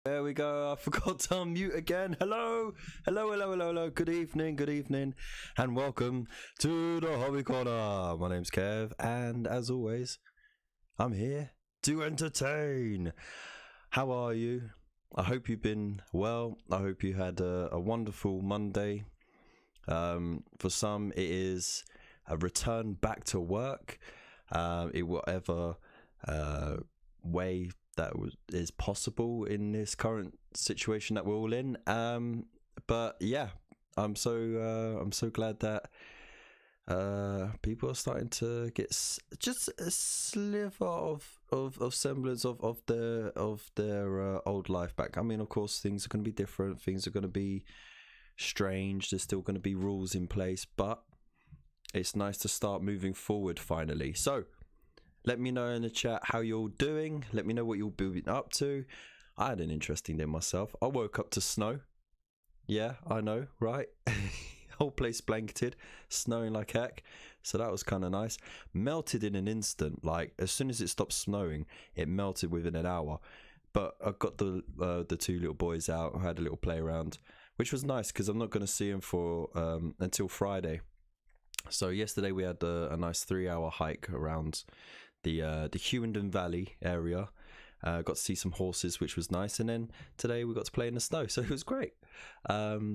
There we go. I forgot to unmute again. Hello. Good evening, and welcome to the Hobby Corner. My name's Kev, and as always, I'm here to entertain. How are you? I hope you've been well. I hope you had a wonderful Monday. For some, it is a return back to work in whatever way that is possible in this current situation that we're all in. But yeah, I'm so glad that people are starting to get just a sliver of semblance of their old life back. I mean, of course, things are going to be different. Things are going to be strange. There's still going to be rules in place, but it's nice to start moving forward finally. So let me know in the chat how you're all doing. Let me know what you're building up to. I had an interesting day myself. I woke up to snow. Yeah, I know, right? Whole place blanketed, snowing like heck. So that was kind of nice. Melted in an instant. Like as soon as it stopped snowing, it melted within an hour. But I got the two little boys out. I had a little play around, which was nice because I'm not going to see them for until Friday. So yesterday we had a nice 3-hour hike around the Hughenden Valley area. Got to see some horses, which was nice, and then today we got to play in the snow, so it was great. So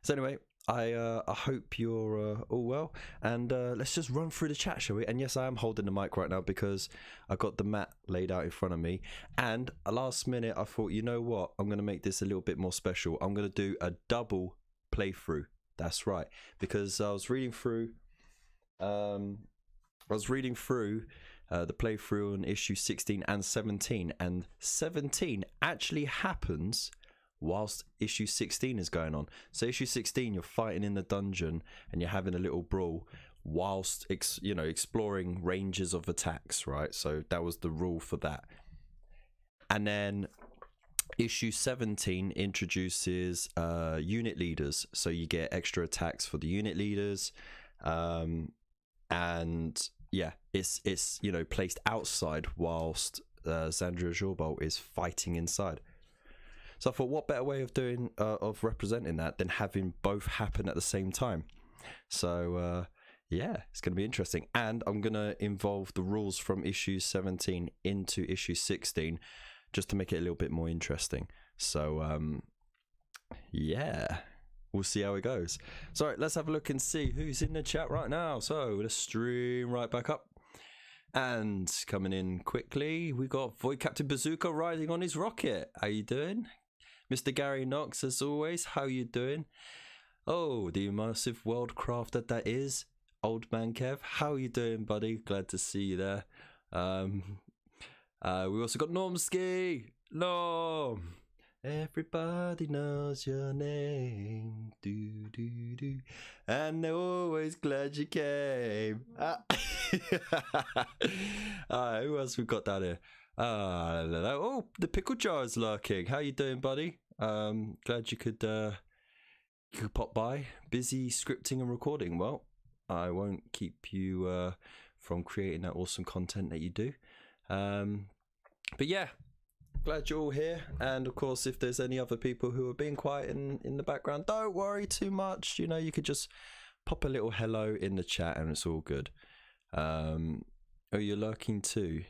anyway, I hope you're all well, and let's just run through the chat, shall we? And yes, I am holding the mic right now because I got the mat laid out in front of me, and last minute I thought, you know what, I'm going to make this a little bit more special. I'm going to do a double playthrough. That's right, because I was reading through the playthrough on issue 16 and 17, and 17 actually happens whilst issue 16 is going on. So issue 16, you're fighting in the dungeon and you're having a little brawl whilst exploring ranges of attacks, right? So that was the rule for that. And then issue 17 introduces unit leaders, so you get extra attacks for the unit leaders, and yeah, it's placed outside whilst Zandria Jorbolt is fighting inside. So I thought, what better way of doing of representing that than having both happen at the same time? So yeah, it's going to be interesting, and I'm going to involve the rules from issue 17 into issue 16 just to make it a little bit more interesting. So yeah, we'll see how it goes. So right, let's have a look and see who's in the chat right now. So let's stream right back up. And coming in quickly, we got Void Captain Bazooka riding on his rocket. How you doing? Mr. Gary Knox, as always, how you doing? Oh, the immersive world craft that is. Old Man Kev, how you doing, buddy? Glad to see you there. We also got Normski. Norm. Everybody knows your name, and they're always glad you came. Who else we got down here? Oh, the pickle jar is lurking. How you doing, buddy? Glad you could pop by. Busy scripting and recording. Well, I won't keep you from creating that awesome content that you do. But yeah, glad you're all here, and of course if there's any other people who are being quiet in the background, don't worry too much. You could just pop a little hello in the chat and it's all good. Oh, you're lurking too.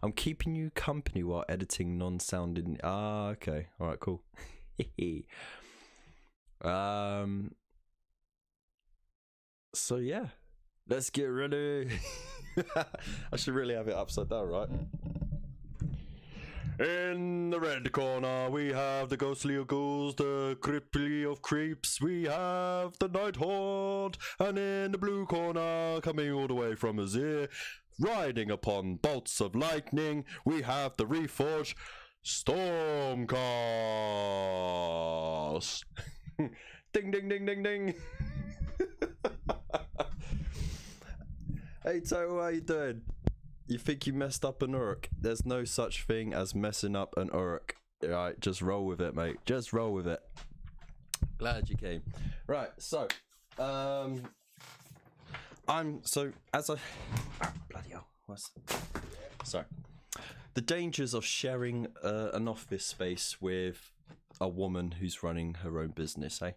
I'm keeping you company while editing non-sounding. Okay, all right, cool. So yeah, let's get ready. I should really have it upside down, right? In the red corner, we have the ghostly of ghouls, the cripply of creeps, we have the Nighthaunt, and in the blue corner, coming all the way from Azir, riding upon bolts of lightning, we have the Reforged Stormcast. Ding, ding, ding, ding, ding. Hey, Toto, how you doing? You think you messed up an Uruk? There's no such thing as messing up an Uruk. Alright, just roll with it, mate. Just roll with it. Glad you came. Right, so bloody hell. Sorry. the dangers of sharing an office space with a woman who's running her own business, eh?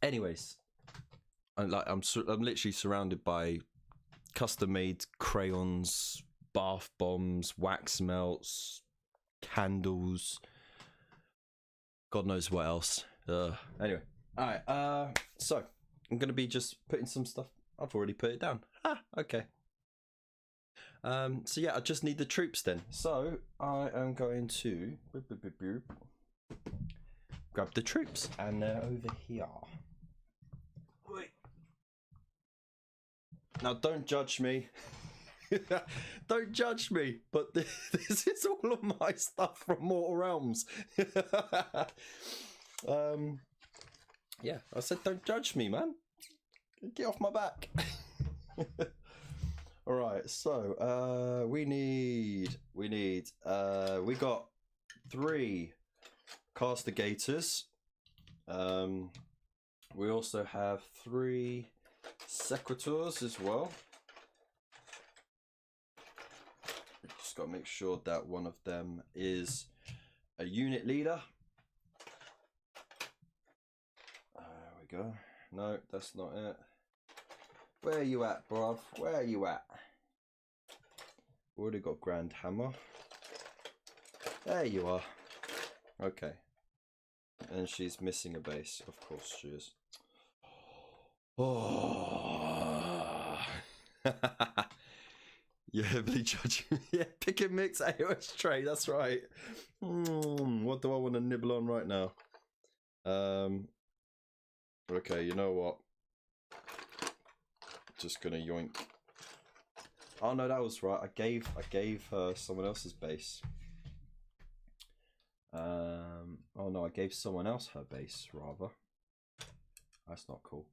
Anyways, I'm literally surrounded by custom-made crayons, bath bombs, wax melts, candles, God knows what else. Anyway, all right. So I'm gonna be just putting some stuff. I've already put it down. Okay. So yeah, I just need the troops then. So I am going to grab the troops, and they're over here. Wait. Now don't judge me. Don't judge me, but this is all of my stuff from Mortal Realms. Yeah, I said don't judge me, man. Get off my back. All right, so we got 3 castigators. We also have 3 sequitors as well. Just got to make sure that one of them is a unit leader. There we go. No, that's not it. Where are you at, bruv? Where are you at? Already got Grand Hammer. There you are. Okay. And she's missing a base. Of course she is. Oh. You're heavily judging. Yeah, pick and mix AOS tray. That's right. What do I want to nibble on right now? Okay, you know what? Just gonna yoink. Oh no, that was right. I gave her someone else's base. Oh no, I gave someone else her base rather. That's not cool.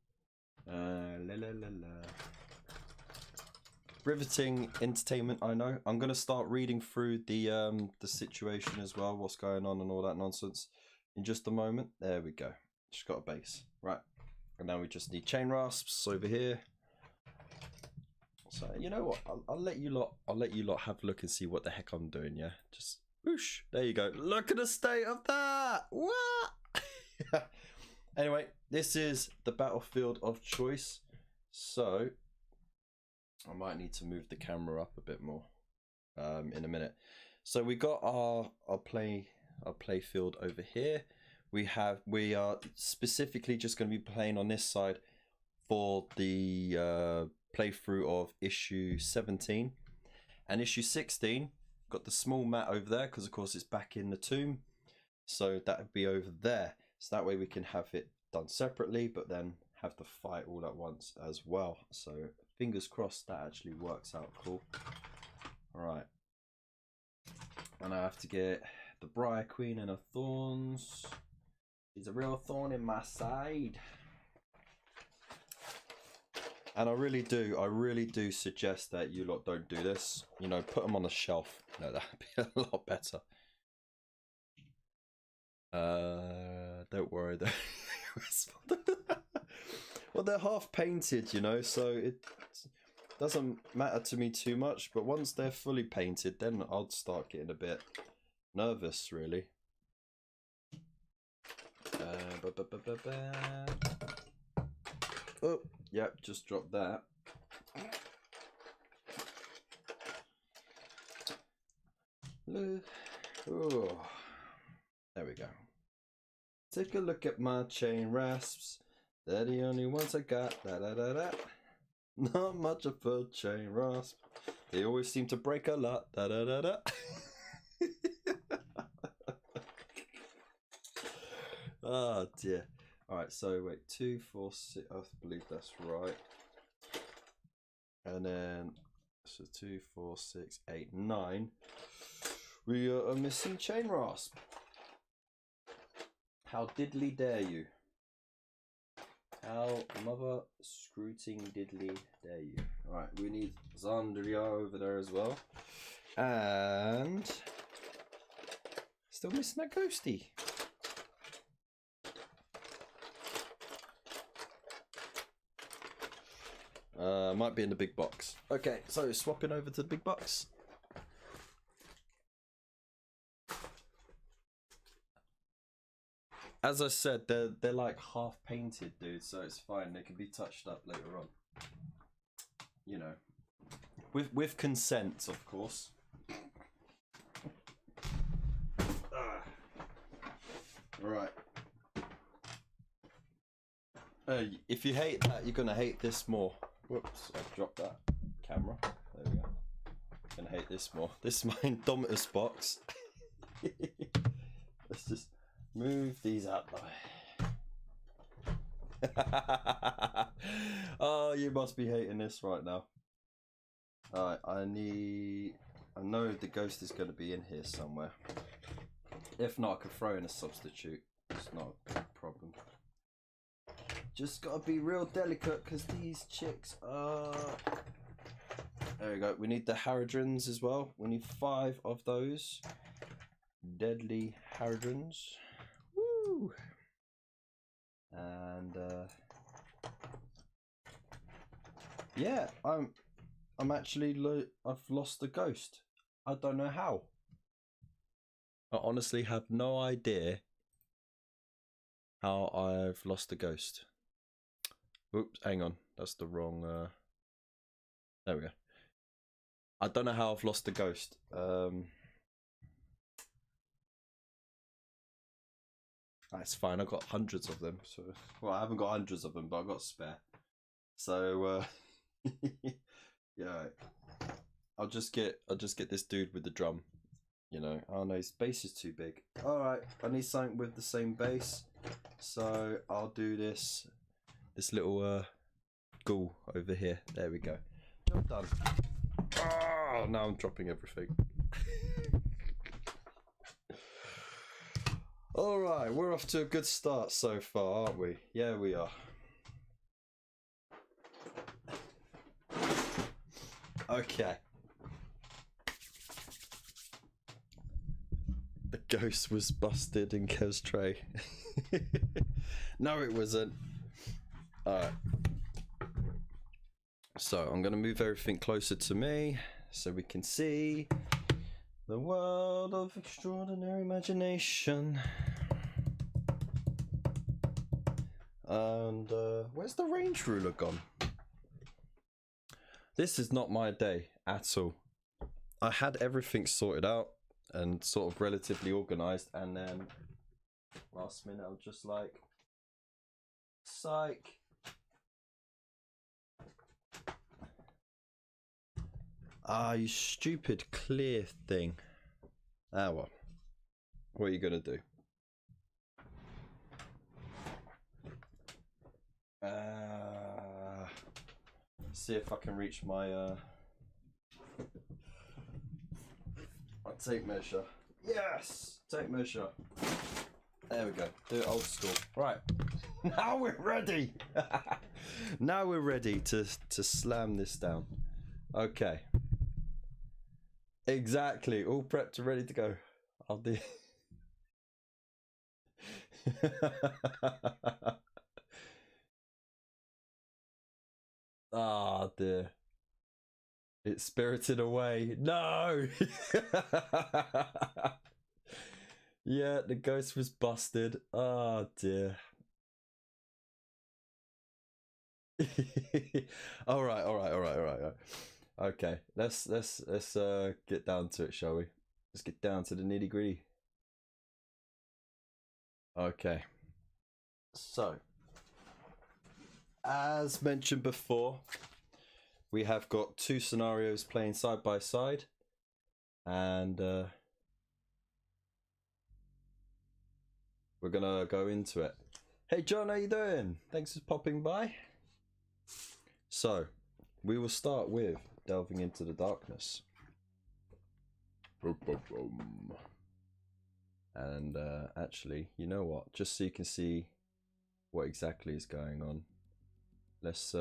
Riveting entertainment, I know. I'm gonna start reading through the situation as well, what's going on and all that nonsense in just a moment. There we go. Just got a base, right? And now we just need chain rasps over here. So you know what? I'll let you lot have a look and see what the heck I'm doing. Yeah, just whoosh. There you go. Look at the state of that. What? Anyway, this is the battlefield of choice. So I might need to move the camera up a bit more in a minute. So we got our play field over here. We are specifically just going to be playing on this side for the playthrough of issue 17 and issue 16. Got the small mat over there because of course it's back in the tomb, so that would be over there, so that way we can have it done separately but then have the fight all at once as well. So fingers crossed that actually works out cool. All right, and I have to get the Briar Queen and her thorns. She's a real thorn in my side. And I really do suggest that you lot don't do this. You know, put them on the shelf. No, that'd be a lot better. Don't worry though. Well, they're half painted, you know, so it doesn't matter to me too much. But once they're fully painted, then I'll start getting a bit nervous, really. Oh, yep, just dropped that. Oh, there we go. Take a look at my chain rasps. They're the only ones I got. Not much of a chain rasp. They always seem to break a lot. Oh dear. Alright, so wait, 2, 4, 6, I believe that's right. And then, so 2, 4, 6, 8, 9. We are missing chain rasp. How diddly dare you? How mother scrooting diddly dare you? Alright, we need Zandria over there as well. And still missing that ghosty. Might be in the big box. Okay, so swapping over to the big box. As I said, they're like half painted, dude, so it's fine. They can be touched up later on. You know, with consent, of course. Right. If you hate that, you're gonna hate this more. Whoops, I dropped that camera. There we go. Gonna hate this more. This is my Indomitus box. Let's just move these out the way. Oh, you must be hating this right now. Alright, I know the ghost is gonna be in here somewhere. If not, I could throw in a substitute. It's not a big problem. Just gotta be real delicate because these chicks are... There we go. We need the Haradrins as well. We need 5 of those. Deadly Haradrins. Woo! And yeah, I'm actually I've lost the ghost. I don't know how. I honestly have no idea how I've lost the ghost. Oops, hang on. That's the wrong... There we go. I don't know how I've lost the ghost. That's fine. I've got hundreds of them. So, well, I haven't got hundreds of them, but I've got spare. So, yeah. I'll just get this dude with the drum. You know, oh no, his bass is too big. Alright, I need something with the same bass. So I'll do this little ghoul over here. There we go. Job done. Oh, now I'm dropping everything. Alright, we're off to a good start so far, aren't we? Yeah, we are. Okay. The ghost was busted in Kev's tray. No, it wasn't. Alright. So, I'm going to move everything closer to me so we can see the world of extraordinary imagination. And, where's the range ruler gone? This is not my day at all. I had everything sorted out and sort of relatively organized, and then last minute I'm just like, psych. Ah, you stupid clear thing. Ah, well, what are you gonna do? See if I can reach my tape measure. Yes, tape measure. There we go. Do it old school. Right. Now we're ready. Now we're ready to slam this down. Okay. Exactly. All prepped and ready to go. I'll do. Ah, dear. It's spirited away. No! Yeah, the ghost was busted. Oh, dear. All right. Okay, let's get down to it, shall we? Let's get down to the nitty gritty. Okay. So, as mentioned before, we have got 2 scenarios playing side by side, and we're gonna go into it. Hey John, how you doing? Thanks for popping by. So, we will start with delving into the darkness. And actually, you know what? Just so you can see what exactly is going on, let's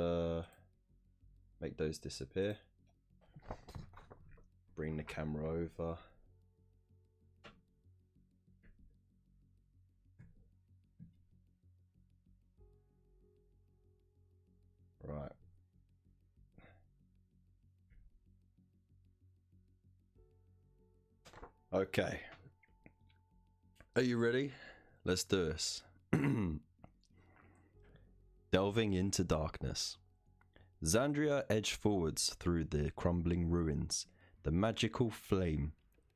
make those disappear. Bring the camera over. Right. Okay. Are you ready? Let's do this. Delving into darkness, Xandria edged forwards through the crumbling ruins. The magical flame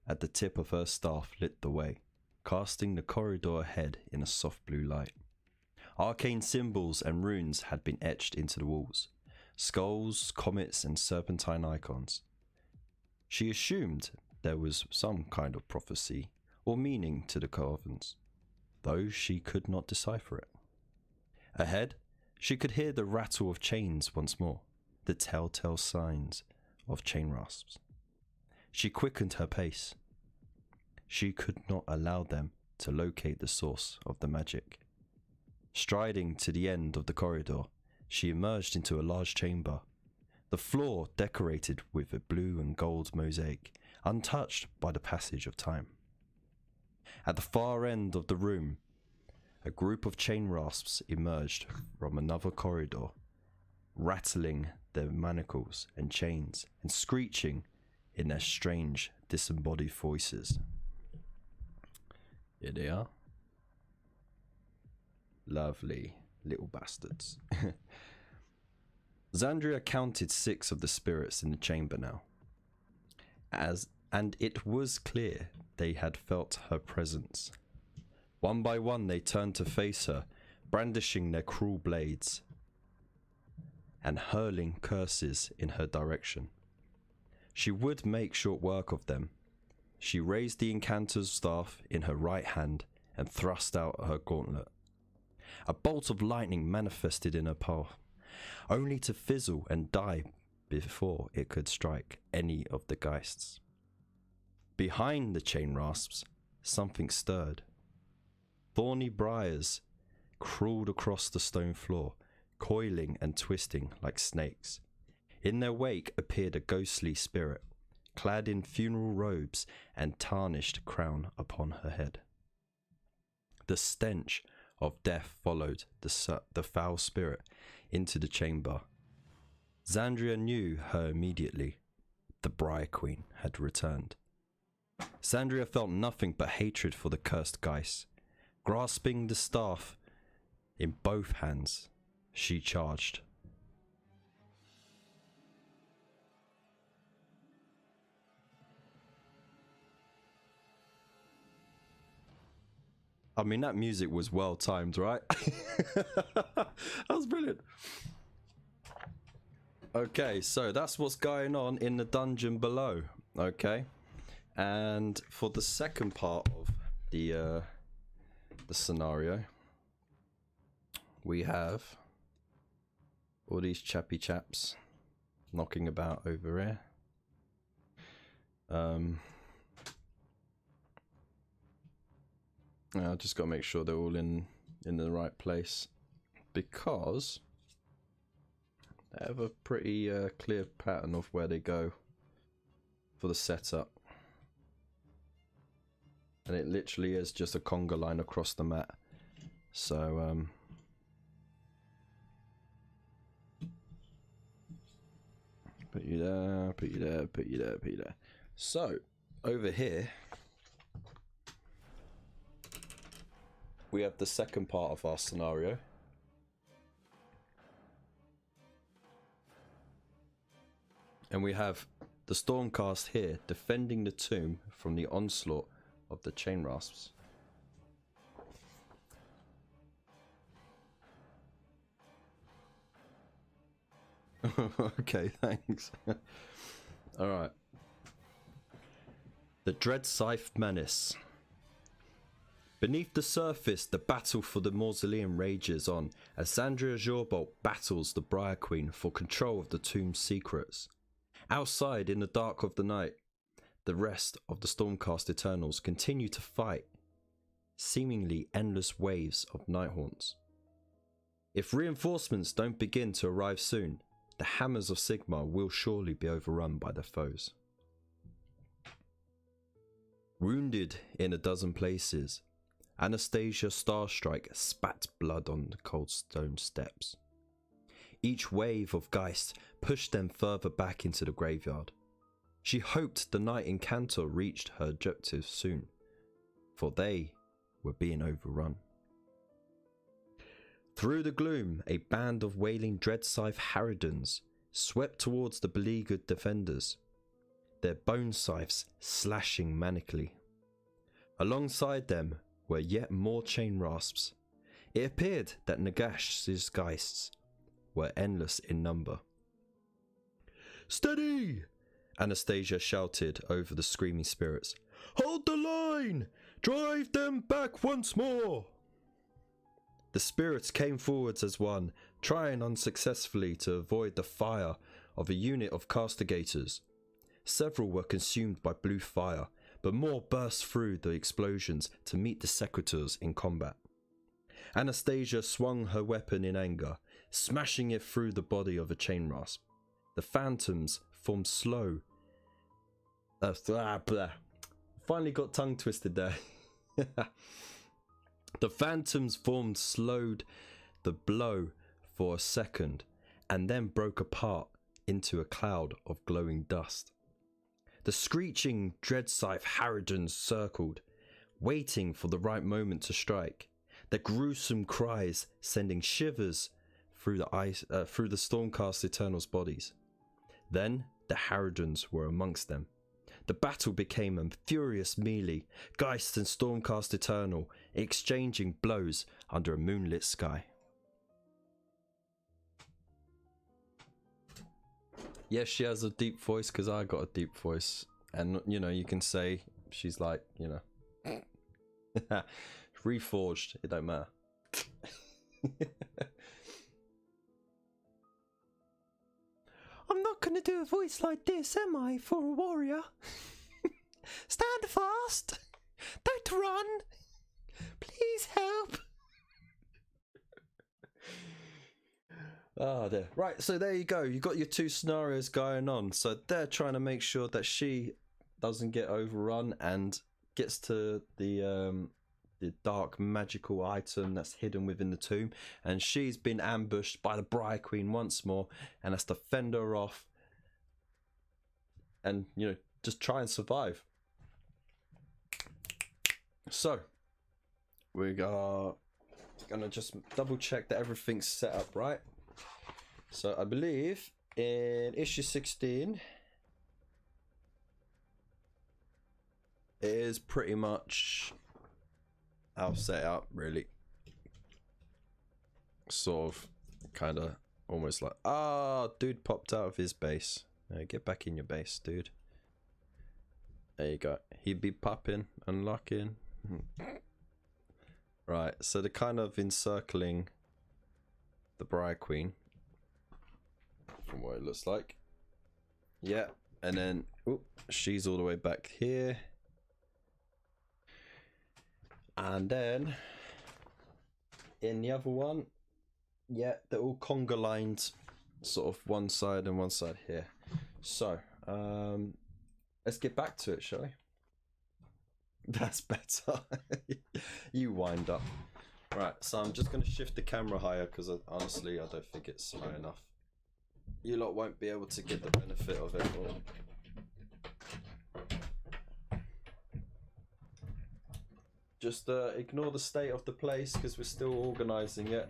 at the tip of her staff lit the way, casting the corridor ahead in a soft blue light. Arcane symbols and runes had been etched into the walls, skulls, comets, and serpentine icons. She assumed there was some kind of prophecy or meaning to the carvings, though she could not decipher it. Ahead, she could hear the rattle of chains once more, the telltale signs of chain rasps. She quickened her pace. She could not allow them to locate the source of the magic. Striding to the end of the corridor, she emerged into a large chamber. The floor decorated with a blue and gold mosaic, untouched by the passage of time. At the far end of the room, a group of chain rasps emerged from another corridor, rattling their manacles and chains and screeching in their strange, disembodied voices. Here they are. Lovely little bastards. Xandria counted 6 of the spirits in the chamber now, and it was clear they had felt her presence. One by one they turned to face her, brandishing their cruel blades and hurling curses in her direction. She would make short work of them. She raised the incanter's staff in her right hand and thrust out her gauntlet. A bolt of lightning manifested in her path, only to fizzle and die before it could strike any of the geists. Behind the chain rasps, something stirred. Thorny briars crawled across the stone floor, coiling and twisting like snakes. In their wake appeared a ghostly spirit, clad in funeral robes and tarnished crown upon her head. The stench of death followed the foul spirit into the chamber. Xandria knew her immediately. The Briar Queen had returned. Xandria felt nothing but hatred for the cursed geist. Grasping the staff in both hands, she charged. I mean, that music was well timed, right? That was brilliant. Okay, so that's what's going on in the dungeon below. Okay, and for the second part of the scenario, we have all these chappy chaps knocking about over here. I just got to make sure they're all in the right place, because they have a pretty clear pattern of where they go for the setup. And it literally is just a conga line across the mat. So, put you there, put you there, put you there, put you there. So, over here, we have the second part of our scenario. And we have the Stormcast here defending the tomb from the onslaught of the chain rasps. Okay, thanks. Alright. The Dread Scythe Menace. Beneath the surface, the battle for the mausoleum rages on as Xandria Jorbolt battles the Briar Queen for control of the tomb's secrets. Outside, in the dark of the night, the rest of the Stormcast Eternals continue to fight seemingly endless waves of Nighthaunts. If reinforcements don't begin to arrive soon, the Hammers of Sigmar will surely be overrun by their foes. Wounded in a dozen places, Anastasia Starstrike spat blood on the cold stone steps. Each wave of Geist pushed them further back into the graveyard. She hoped the Knight Incantor reached her objective soon, for they were being overrun. Through the gloom, a band of wailing dreadscythe harridans swept towards the beleaguered defenders, their bone scythes slashing manically. Alongside them were yet more chain rasps. It appeared that Nagash's geists were endless in number. "Steady!" Anastasia shouted over the screaming spirits. "Hold the line! Drive them back once more!" The spirits came forwards as one, trying unsuccessfully to avoid the fire of a unit of castigators. Several were consumed by blue fire, but more burst through the explosions to meet the secretors in combat. Anastasia swung her weapon in anger, smashing it through the body of a chain rasp. The phantoms formed slow. Finally got tongue twisted there. The phantoms slowed the blow for a second and then broke apart into a cloud of glowing dust. The screeching dreadscythe harridans circled, waiting for the right moment to strike, their gruesome cries sending shivers through the Stormcast Eternals' bodies. Then the harridans were amongst them. The battle became a furious melee, Geist and Stormcast Eternal exchanging blows under a moonlit sky. Yes, she has a deep voice because I got a deep voice. And, you know, you can say she's like, you know, reforged. It don't matter. I'm not going to do a voice like this, am I, for a warrior? Stand fast. Don't run. Please help. Ah, there. Right, so there you go. You got your two scenarios going on. So they're trying to make sure that she doesn't get overrun and gets to the dark magical item that's hidden within the tomb, and she's been ambushed by the Briar Queen once more and has to fend her off and, you know, just try and survive. So we're gonna just double check that everything's set up right. So I believe in issue 16 it is pretty much how set up, really. Sort of, kind of, almost like, dude popped out of his base. Get back in your base, dude. There you go. He'd be popping, unlocking. Right, so they're kind of encircling the Briar Queen, from what it looks like. Yeah, and then she's all the way back here. And then in the other one, yeah, they're all conga lined, sort of one side and one side here. So let's get back to it, shall we? That's better. You wind up. Right, so I'm just going to shift the camera higher because honestly I don't think it's high enough. You lot won't be able to get the benefit of it all. Just ignore the state of the place because we're still organising it.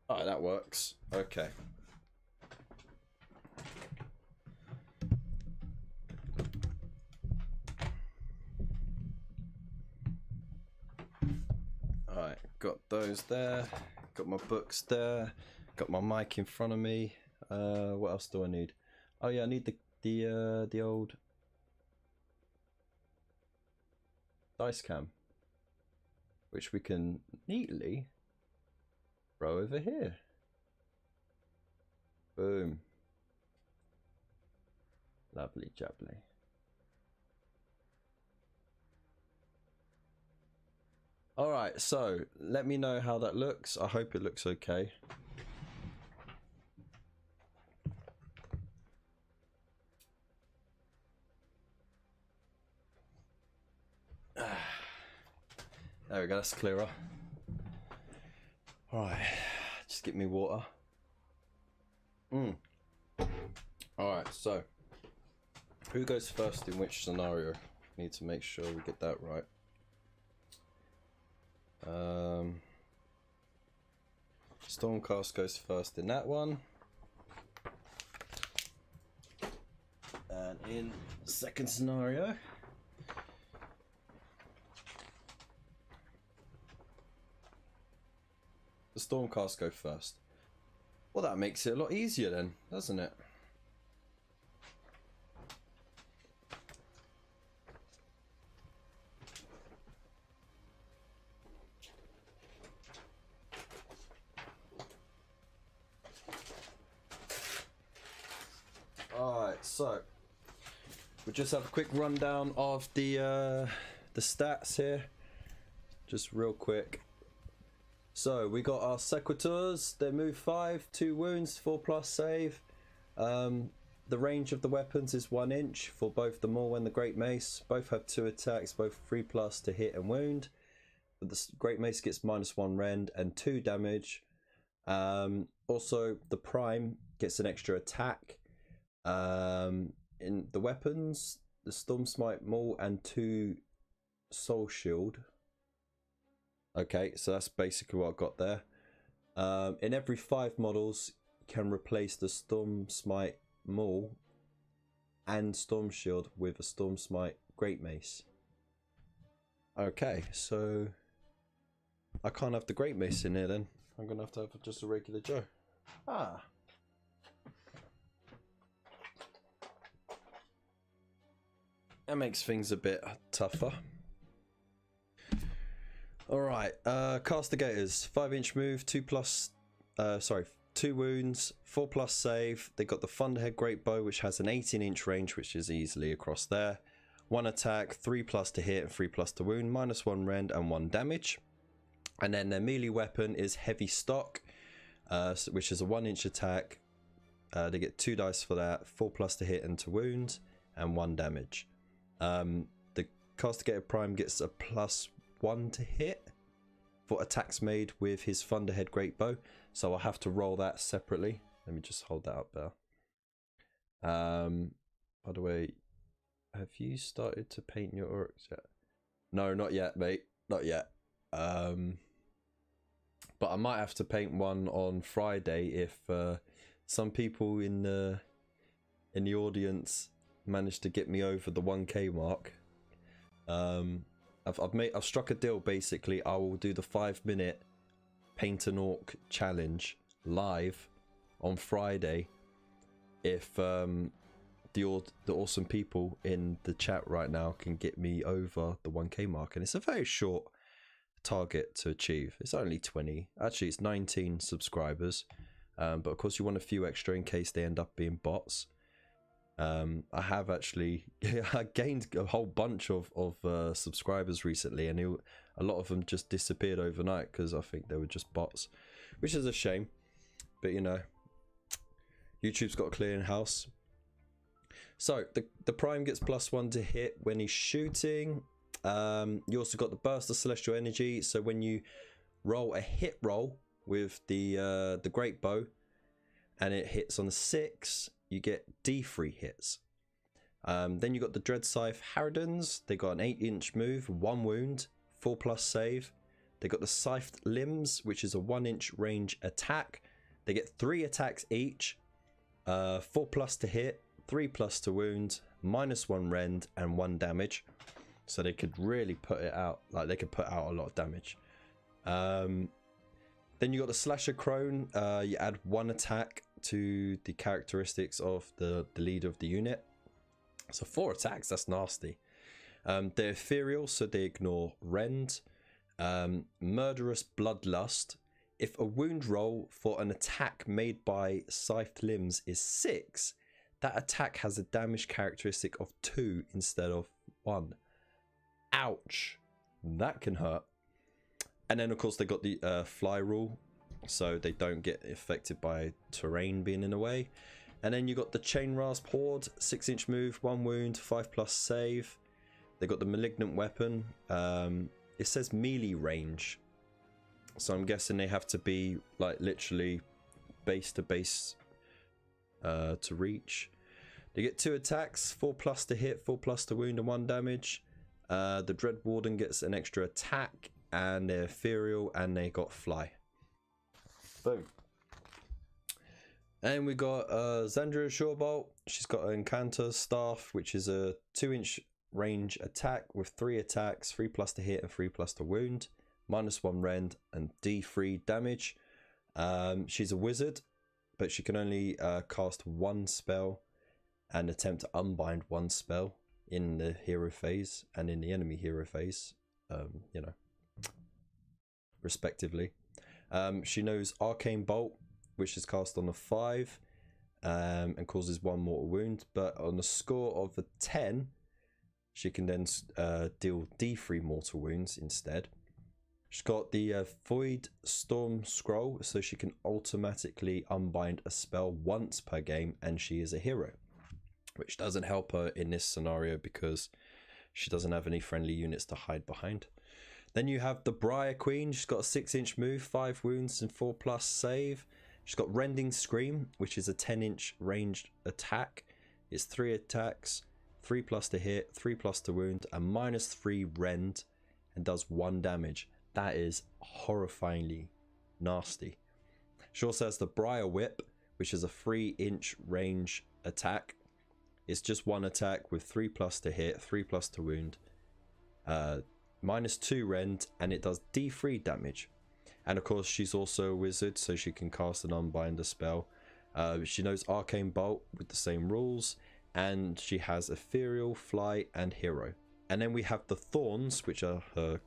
Alright, that works. Okay. Alright, got those there. Got my books there. Got my mic in front of me. What else do I need? Oh yeah, I need the old dice cam, which we can neatly throw over here. Boom. Lovely jubbly. Alright, so let me know how that looks. I hope it looks okay. There we go, that's clearer. Alright, just get me water. Alright, so who goes first in which scenario? Need to make sure we get that right. Stormcast goes first in that one. And in the second scenario, the Stormcast go first. Well, that makes it a lot easier then, doesn't it? Alright, so we'll just have a quick rundown of the stats here, just real quick. So we got our Sequitors. They move 5, 2 wounds, 4+ save. The range of the weapons is 1 inch for both the Maul and the Great Mace. Both have 2 attacks, both 3+ to hit and wound. But the Great Mace gets -1 rend and 2 damage. Also, the Prime gets an extra attack. In the weapons, the Storm Smite Maul and 2 Soul Shield. Okay, so that's basically what I got there. In every 5 models, you can replace the Storm Smite Maul and Storm Shield with a Storm Smite Great Mace. Okay, so I can't have the Great Mace in here then. I'm gonna have to have just a regular Joe. Ah. That makes things a bit tougher. Alright, Castigators, 5-inch move, 2 wounds, 4+ save. They got the Thunderhead Great Bow, which has an 18-inch range, which is easily across there. 1 attack, 3+ to hit and 3+ to wound, -1 rend and 1 damage. And then their melee weapon is Heavy Stock, which is a 1-inch attack. They get 2 dice for that, 4+ to hit and to wound, and 1 damage. The Castigator Prime gets a +1 to hit for attacks made with his Thunderhead Great Bow, so I'll have to roll that separately. Let me just hold that up there. By the way, have you started to paint your orcs yet? No, not yet, mate, not yet. But I might have to paint one on Friday if some people in the audience managed to get me over the 1k mark. I've struck a deal. Basically, I will do the 5-minute paint an orc challenge live on Friday if the awesome people in the chat right now can get me over the 1k mark. And it's a very short target to achieve. It's only 20, actually it's 19 subscribers, but of course you want a few extra in case they end up being bots. I have actually I gained a whole bunch of subscribers recently, and a lot of them just disappeared overnight because I think they were just bots, which is a shame. But you know, YouTube's got a clearing house. So the Prime gets +1 to hit when he's shooting. You also got the Burst of Celestial Energy, so when you roll a hit roll with the Great Bow and it hits on a 6, you get D3 hits. Then you got the Dread Scythe Harridans. They got an 8-inch move, 1 wound, 4+ save. They got the Scythed Limbs, which is a 1-inch range attack. They get 3 attacks each, 4+ to hit, 3+ to wound, -1 rend and 1 damage. So they could really put it out, like they could put out a lot of damage. Then you got the Slasher Crone. You add 1 attack to the characteristics of the leader of the unit. So 4 attacks, that's nasty. They're ethereal, so they ignore rend. Murderous Bloodlust. If a wound roll for an attack made by Scythed Limbs is 6, that attack has a damage characteristic of 2 instead of 1. Ouch, that can hurt. And then of course they got the fly rule, so they don't get affected by terrain being in the way. And then you got the Chain Rasp Horde, 6-inch move, 1 wound, 5+ save. They got the Malignant Weapon. it says melee range, so I'm guessing they have to be like literally base to base to reach. They get 2 attacks, 4+ to hit, 4+ to wound, and 1 damage. The Dread Warden gets an extra attack, and they're ethereal, and they got fly. Boom. And we got Zandria Shorebolt. She's got an Incanter Staff, which is a 2-inch range attack with 3 attacks, 3+ to hit and 3+ to wound, -1 rend and D3 damage. She's a wizard, but she can only cast 1 spell and attempt to unbind 1 spell in the hero phase and in the enemy hero phase, you know, respectively. She knows Arcane Bolt, which is cast on a 5 and causes 1 mortal wound, but on a score of a 10, she can then deal D3 mortal wounds instead. She's got the Void Storm Scroll, so she can automatically unbind a spell once per game, and she is a hero, which doesn't help her in this scenario because she doesn't have any friendly units to hide behind. Then you have the Briar Queen. She's got a 6-inch move, 5 wounds and 4+ save. She's got Rending Scream, which is a 10-inch ranged attack. It's 3 attacks, 3+ to hit, 3+ to wound, and -3 rend, and does 1 damage. That is horrifyingly nasty. She also has the Briar Whip, which is a 3-inch range attack. It's just 1 attack with 3+ to hit, 3+ to wound, -2 rend, and it does D3 damage. And of course, she's also a wizard, so she can cast and unbind a spell. She knows Arcane Bolt with the same rules, and she has Ethereal, Fly, and Hero. And then we have the Thorns, which are her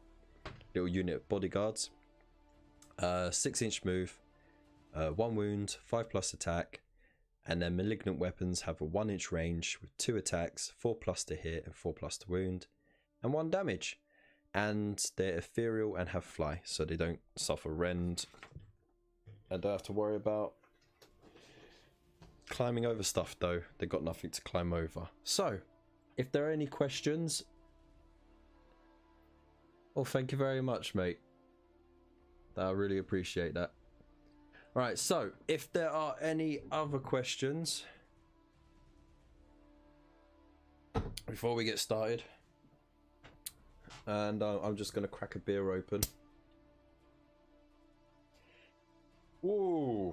little unit of bodyguards. 6-inch move, 1 wound, 5+ attack, and then Malignant Weapons have a 1-inch range with 2 attacks, 4+ to hit and 4+ to wound, and 1 damage. And they're ethereal and have fly, so they don't suffer rend and don't have to worry about climbing over stuff, though. They've got nothing to climb over. So, if there are any questions, well, thank you very much, mate. I really appreciate that. Alright, so if there are any other questions before we get started, and I'm just going to crack a beer open. Ooh.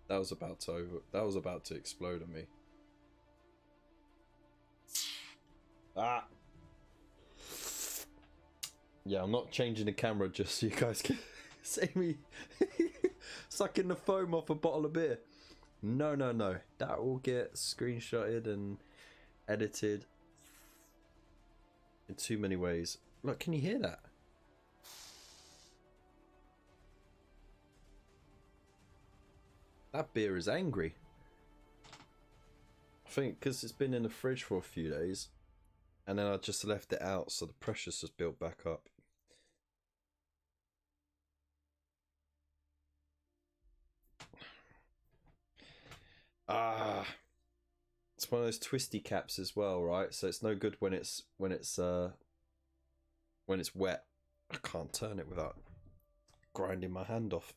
That was about to explode on me. Ah. Yeah, I'm not changing the camera just so you guys can see me sucking the foam off a bottle of beer. No, no, no. That will get screenshotted and edited in too many ways. Look, can you hear that? That beer is angry. I think because it's been in the fridge for a few days, and then I just left it out, so the pressure's just built back up. Ah, it's one of those twisty caps as well, right? So it's no good when it's wet. I can't turn it without grinding my hand off.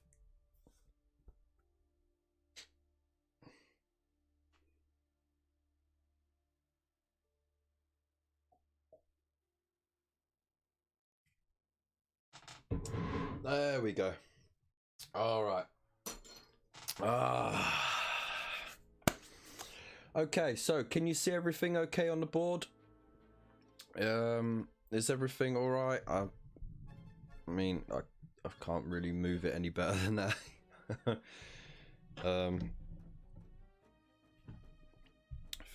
There we go. All right. Okay, so can you see everything okay on the board? Is everything all right? I mean, I can't really move it any better than that. I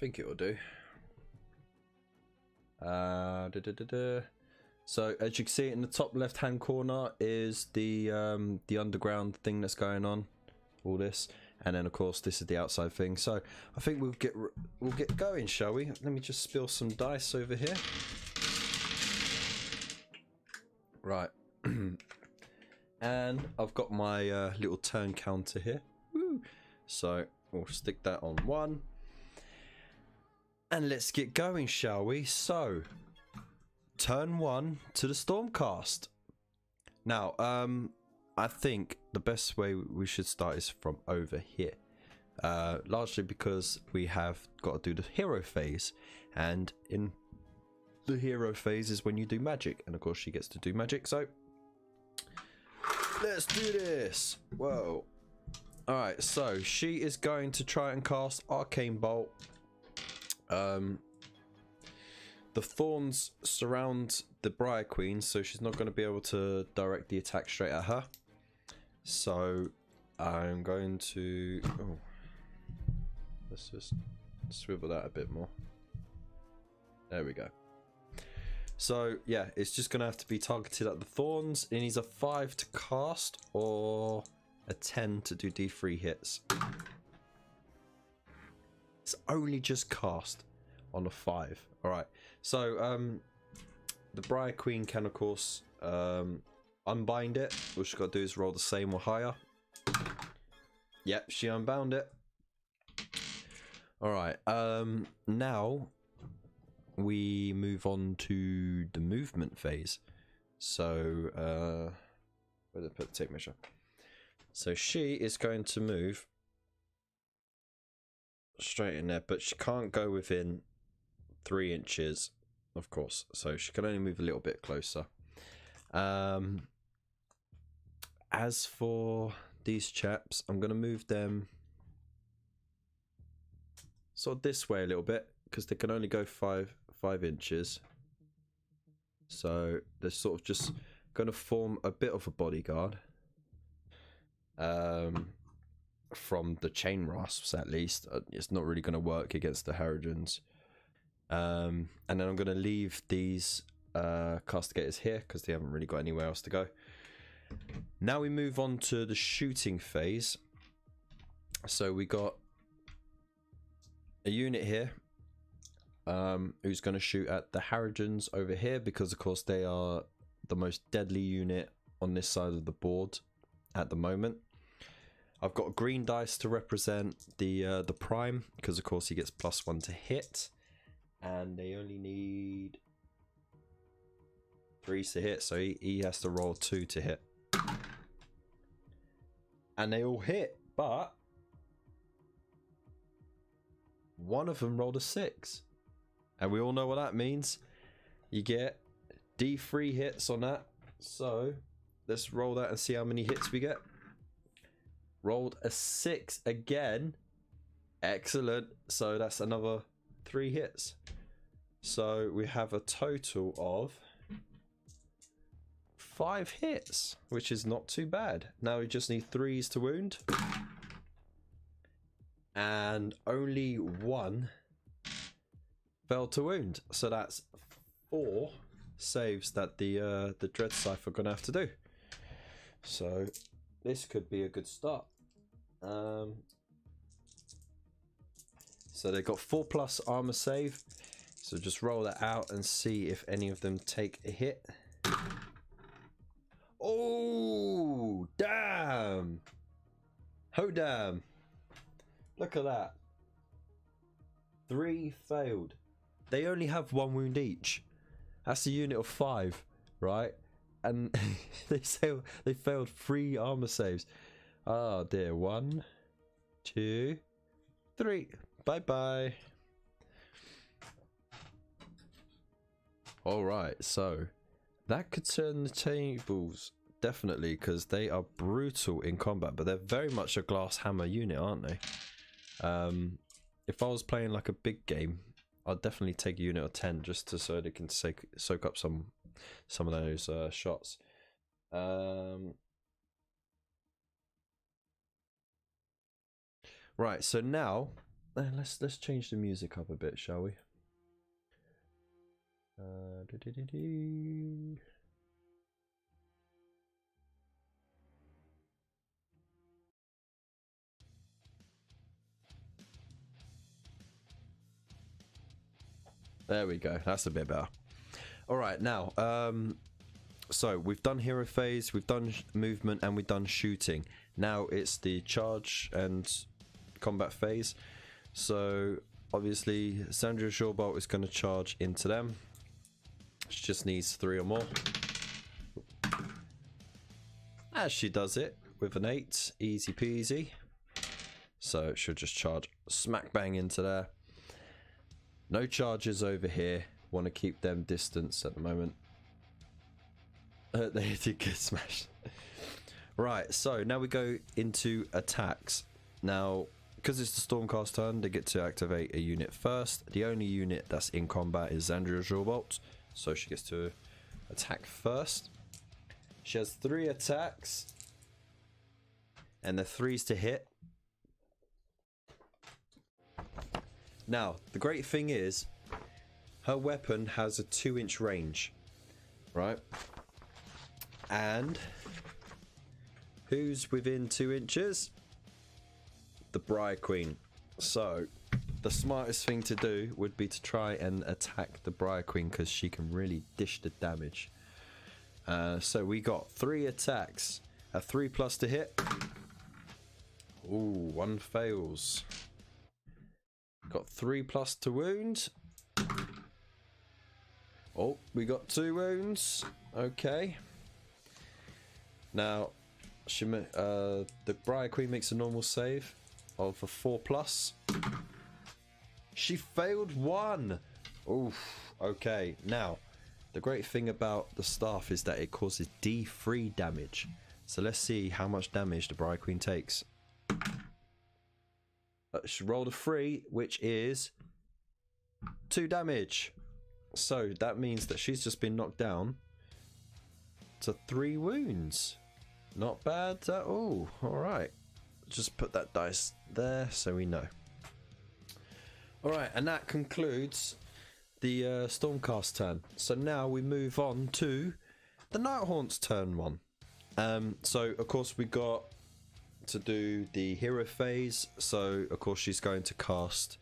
think it will do. So as you can see in the top left hand corner is the underground thing that's going on, all this, and then of course this is the outside thing. So I think we'll get going, shall we? Let me just spill some dice over here. Right. And I've got my little turn counter here. Woo. So we'll stick that on 1. And let's get going, shall we? So, turn 1 to the Stormcast. Now, I think the best way we should start is from over here. Largely because we have got to do the hero phase. And in the hero phase is when you do magic. And of course she gets to do magic, so... let's do this! Whoa. Alright, so she is going to try and cast Arcane Bolt. The thorns surround the Briar Queen, so she's not going to be able to direct the attack straight at her. So I'm going to... oh, let's just swivel that a bit more. There we go. So yeah, it's just going to have to be targeted at the thorns. It needs a 5 to cast or a 10 to do D3 hits. It's only just cast on a 5. Alright, so the Briar Queen can of course unbind it. All she's got to do is roll the same or higher. Yep, she unbound it. Alright, now we move on to the movement phase. So where did I put the tape measure? So she is going to move straight in there, but she can't go within 3 inches, of course, so she can only move a little bit closer. As for these chaps, I'm going to move them sort of this way a little bit because they can only go 5 inches, so they're sort of just going to form a bit of a bodyguard from the chain rasps. At least it's not really going to work against the Harridans. And then I'm going to leave these castigators here because they haven't really got anywhere else to go. Now we move on to the shooting phase. So we got a unit here who's going to shoot at the Harridans over here because of course they are the most deadly unit on this side of the board at the moment. I've got green dice to represent the prime because of course he gets +1 to hit. And they only need 3s to hit, so he has to roll 2 to hit. And they all hit, but one of them rolled a 6. And we all know what that means. You get D3 hits on that. So let's roll that and see how many hits we get. Rolled a 6 again. Excellent. So that's another 3 hits. So we have a total of 5 hits, which is not too bad. Now we just need 3s to wound. And only 1 failed to wound. So that's 4 saves that the Dread Scythe are going to have to do. So this could be a good start. So they've got 4+ armor save. So just roll that out and see if any of them take a hit. Oh, damn. Oh, damn. Look at that. 3 failed. They only have 1 wound each. That's a unit of 5, right? And they failed 3 armor saves. Oh dear. 1, 2, 3. Bye bye. Alright, so that could turn the tables definitely because they are brutal in combat, but they're very much a glass hammer unit, aren't they? If I was playing like a big game, I'd definitely take a unit of 10 just to so they can soak up some of those shots. Right, so now let's change the music up a bit, shall we? There we go. That's a bit better. All right, now, so we've done hero phase, we've done movement, and we've done shooting. Now it's the charge and combat phase. So obviously Sandra Shawbolt is going to charge into them. She just needs 3 or more. As she does it with an 8, easy peasy. So she'll just charge smack bang into there. No charges over here. Want to keep them distance at the moment. They did get smashed. Right, so now we go into attacks. Now, because it's the Stormcast turn, they get to activate a unit first. The only unit that's in combat is Zandria Jawbolt, so she gets to attack first. She has 3 attacks, and the 3s to hit. Now, the great thing is, her weapon has a 2-inch range, right? And who's within 2 inches? The Briar Queen. So the smartest thing to do would be to try and attack the Briar Queen, because she can really dish the damage. So we got 3 attacks, a 3+ to hit. Ooh, 1 fails. Got 3+ to wound. Oh, we got 2 wounds. Okay. Now, the Briar Queen makes a normal save of a 4+. She failed 1. Oof. Okay. Now, the great thing about the staff is that it causes D3 damage. So let's see how much damage the Briar Queen takes. She rolled a 3, which is 2 damage. So that means that she's just been knocked down to 3 wounds. Not bad at all. Alright. Just put that dice there so we know. Alright, and that concludes the Stormcast turn. So now we move on to the Nighthaunt's turn 1. So of course we got to do the hero phase. So of course she's going to cast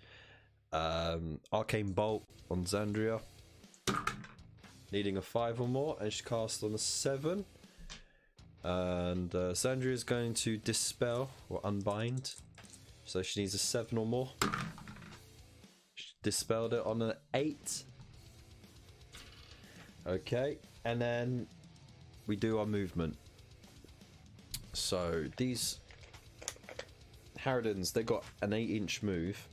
Arcane Bolt on Zandria, needing a 5 or more, and she casts on a 7. And Zandria is going to dispel or unbind, so she needs a 7 or more. She dispelled it on an 8. Okay, and then we do our movement. So these Harridans, they got an 8-inch move.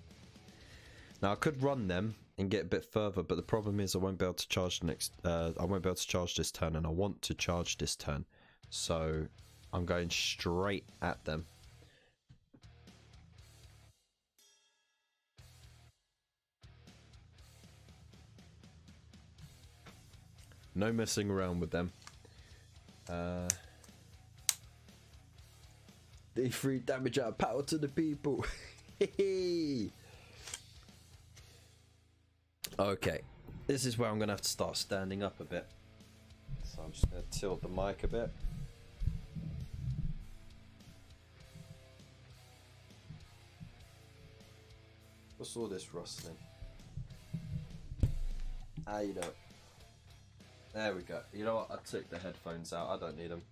Now I could run them and get a bit further, but the problem is I won't be able to charge the next. I won't be able to charge this turn, and I want to charge this turn, so I'm going straight at them. No messing around with them. D3 damage out, power to the people. Okay, this is where I'm going to have to start standing up a bit. So I'm just going to tilt the mic a bit. What's all this rustling? You know. There we go. You know what? I took the headphones out. I don't need them.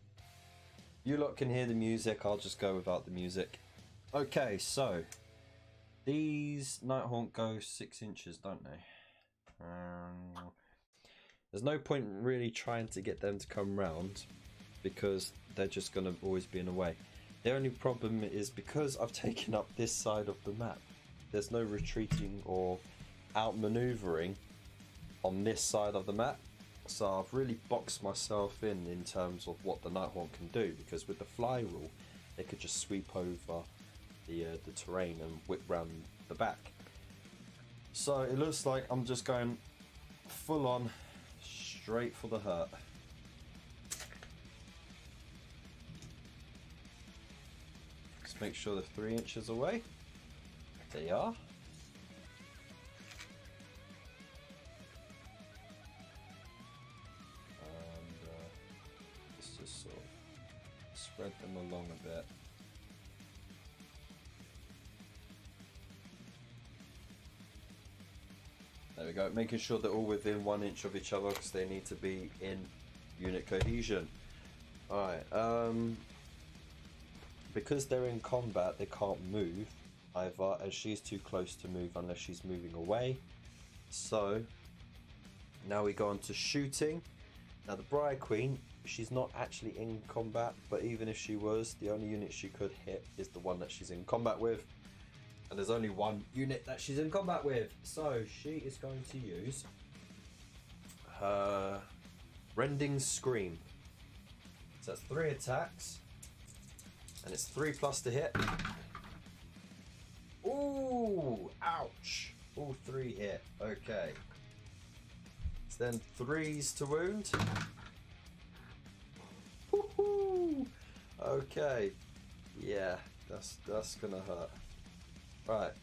You lot can hear the music. I'll just go without the music. Okay, so these Nighthaunt go 6 inches, don't they? There's no point really trying to get them to come round, because they're just going to always be in the way. The only problem is because I've taken up this side of the map, there's no retreating or outmaneuvering on this side of the map. So I've really boxed myself in terms of what the Nighthaunt can do, because with the fly rule they could just sweep over the terrain and whip round the back. So it looks like I'm just going full on straight for the hurt. Just make sure they're 3 inches away. They are. And let's just sort of spread them along a bit. There we go, making sure they're all within 1 inch of each other, because they need to be in unit cohesion. Alright, because they're in combat, they can't move. either, and she's too close to move unless she's moving away. So now we go on to shooting. Now the Briar Queen, she's not actually in combat, but even if she was, the only unit she could hit is the one that she's in combat with, and there's only one unit that she's in combat with. So she is going to use her Rending Scream. So that's 3 attacks, and it's 3+ to hit. Ooh, ouch. All 3 hit. Okay. It's then 3s to wound. Woohoo! Okay. Yeah, that's gonna hurt. Right.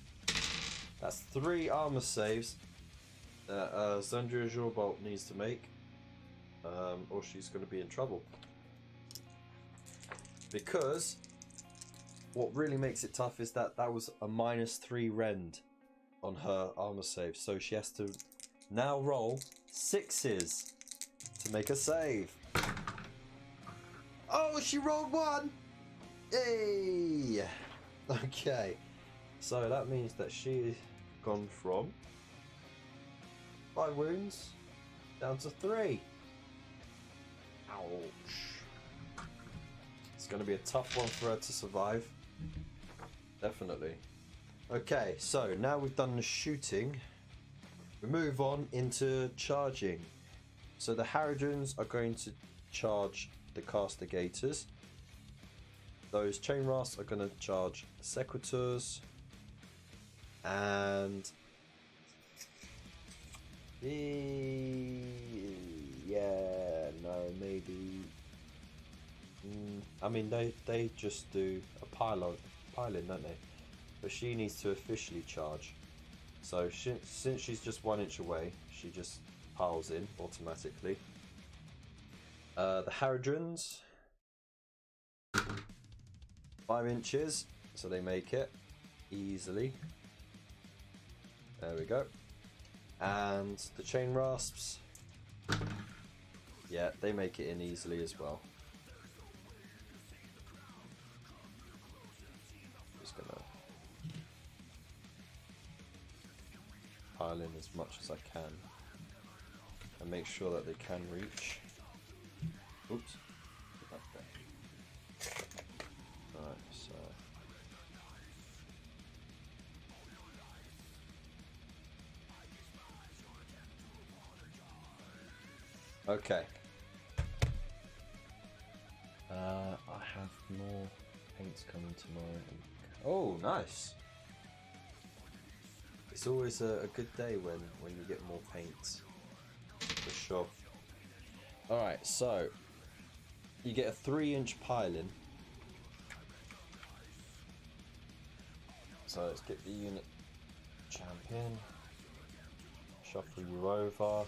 That's 3 armor saves that Zandria Jorbolt needs to make, or she's gonna be in trouble. Because what really makes it tough is that was a -3 rend on her armor save, so she has to now roll 6s to make a save. Oh, she rolled 1! Yay! Okay, so that means that she's gone from 5 wounds down to 3. Ouch. It's going to be a tough one for her to survive. Definitely. Okay, so now we've done the shooting, we move on into charging. So the Harridans are going to charge the Castigators. Those Chain Rasps are going to charge the Sequitors. And maybe. I mean, they just do a pile in, don't they? But she needs to officially charge. So since she's just 1 inch away, she just piles in automatically. The Harridans, 5 inches, so they make it easily. There we go. And the Chain Rasps, yeah, they make it in easily as well. Just gonna pile in as much as I can and make sure that they can reach. Oops. Alright, so okay. I have more paints coming tomorrow. Oh, nice. It's always a good day when you get more paints, for sure. Alright, so you get a 3 inch pile-in. So let's get the unit champion, shuffle you over,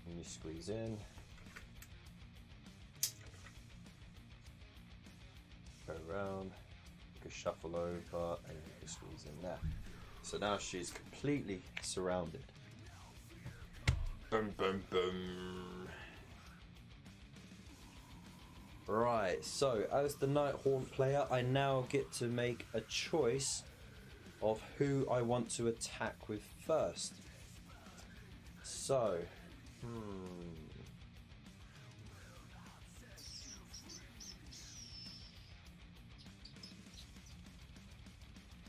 and you squeeze in. Go around, you can shuffle over, and you can squeeze in there. So now she's completely surrounded. Boom, boom, boom. Right, so as the Nighthaunt player, I now get to make a choice of who I want to attack with first. So,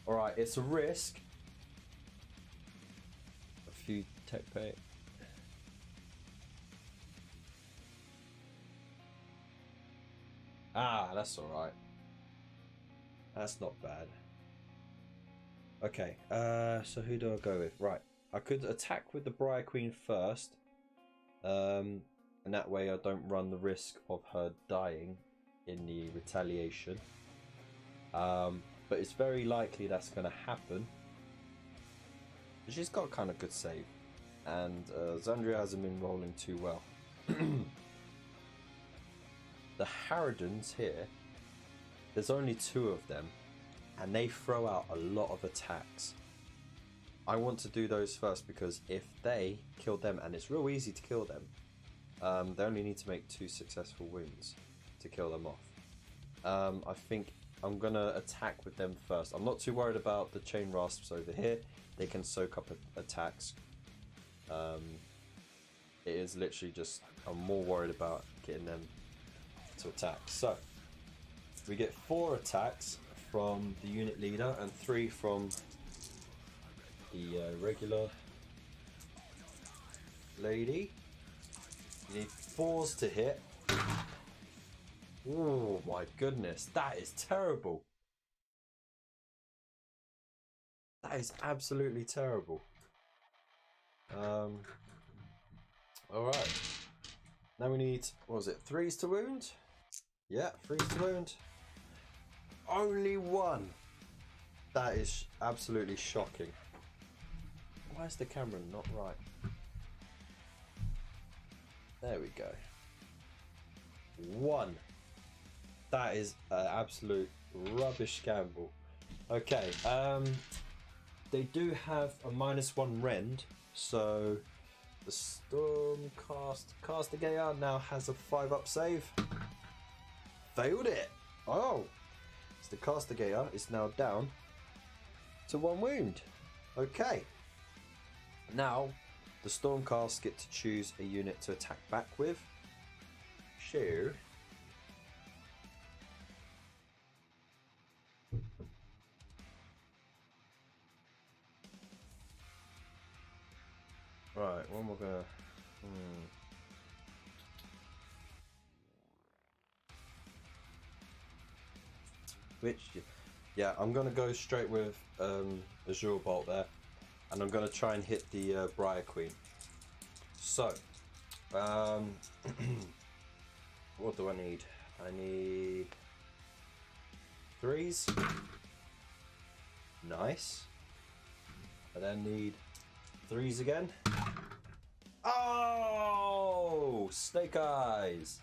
Alright, it's a risk. A few tech pay. Ah, that's alright. That's not bad. Okay, so who do I go with? Right, I could attack with the Briar Queen first. And that way I don't run the risk of her dying in the retaliation. But it's very likely that's going to happen. She's got kind of good save. And Zandria hasn't been rolling too well. The Harridans here, there's only 2 of them, and they throw out a lot of attacks. I want to do those first because if they kill them, and it's real easy to kill them, they only need to make 2 successful wounds to kill them off. I think I'm gonna attack with them first. I'm not too worried about the chain rasps over here. They can soak up attacks. It is literally just, I'm more worried about getting them to attack. So we get 4 attacks from the unit leader and 3 from the regular lady. You need 4s to hit. Oh my goodness, that is terrible. That is absolutely terrible. Alright. Now we need, what was it, 3s to wound? Yeah, 3s to wound. Only 1. That is absolutely shocking. Why is the camera not right? There we go. 1. That is an absolute rubbish gamble. Okay, they do have a -1 rend, so the Castigator now has a 5-up save. Failed it. Oh, so the Castigator is now down to 1 wound. Okay. Now the Stormcast get to choose a unit to attack back with. Share. Right, what am I gonna? Which? Yeah, I'm gonna go straight with Azure Bolt there, and I'm gonna try and hit the Briar Queen. So, what do I need? I need 3s. Nice. I then need 3s again. Oh, snake eyes.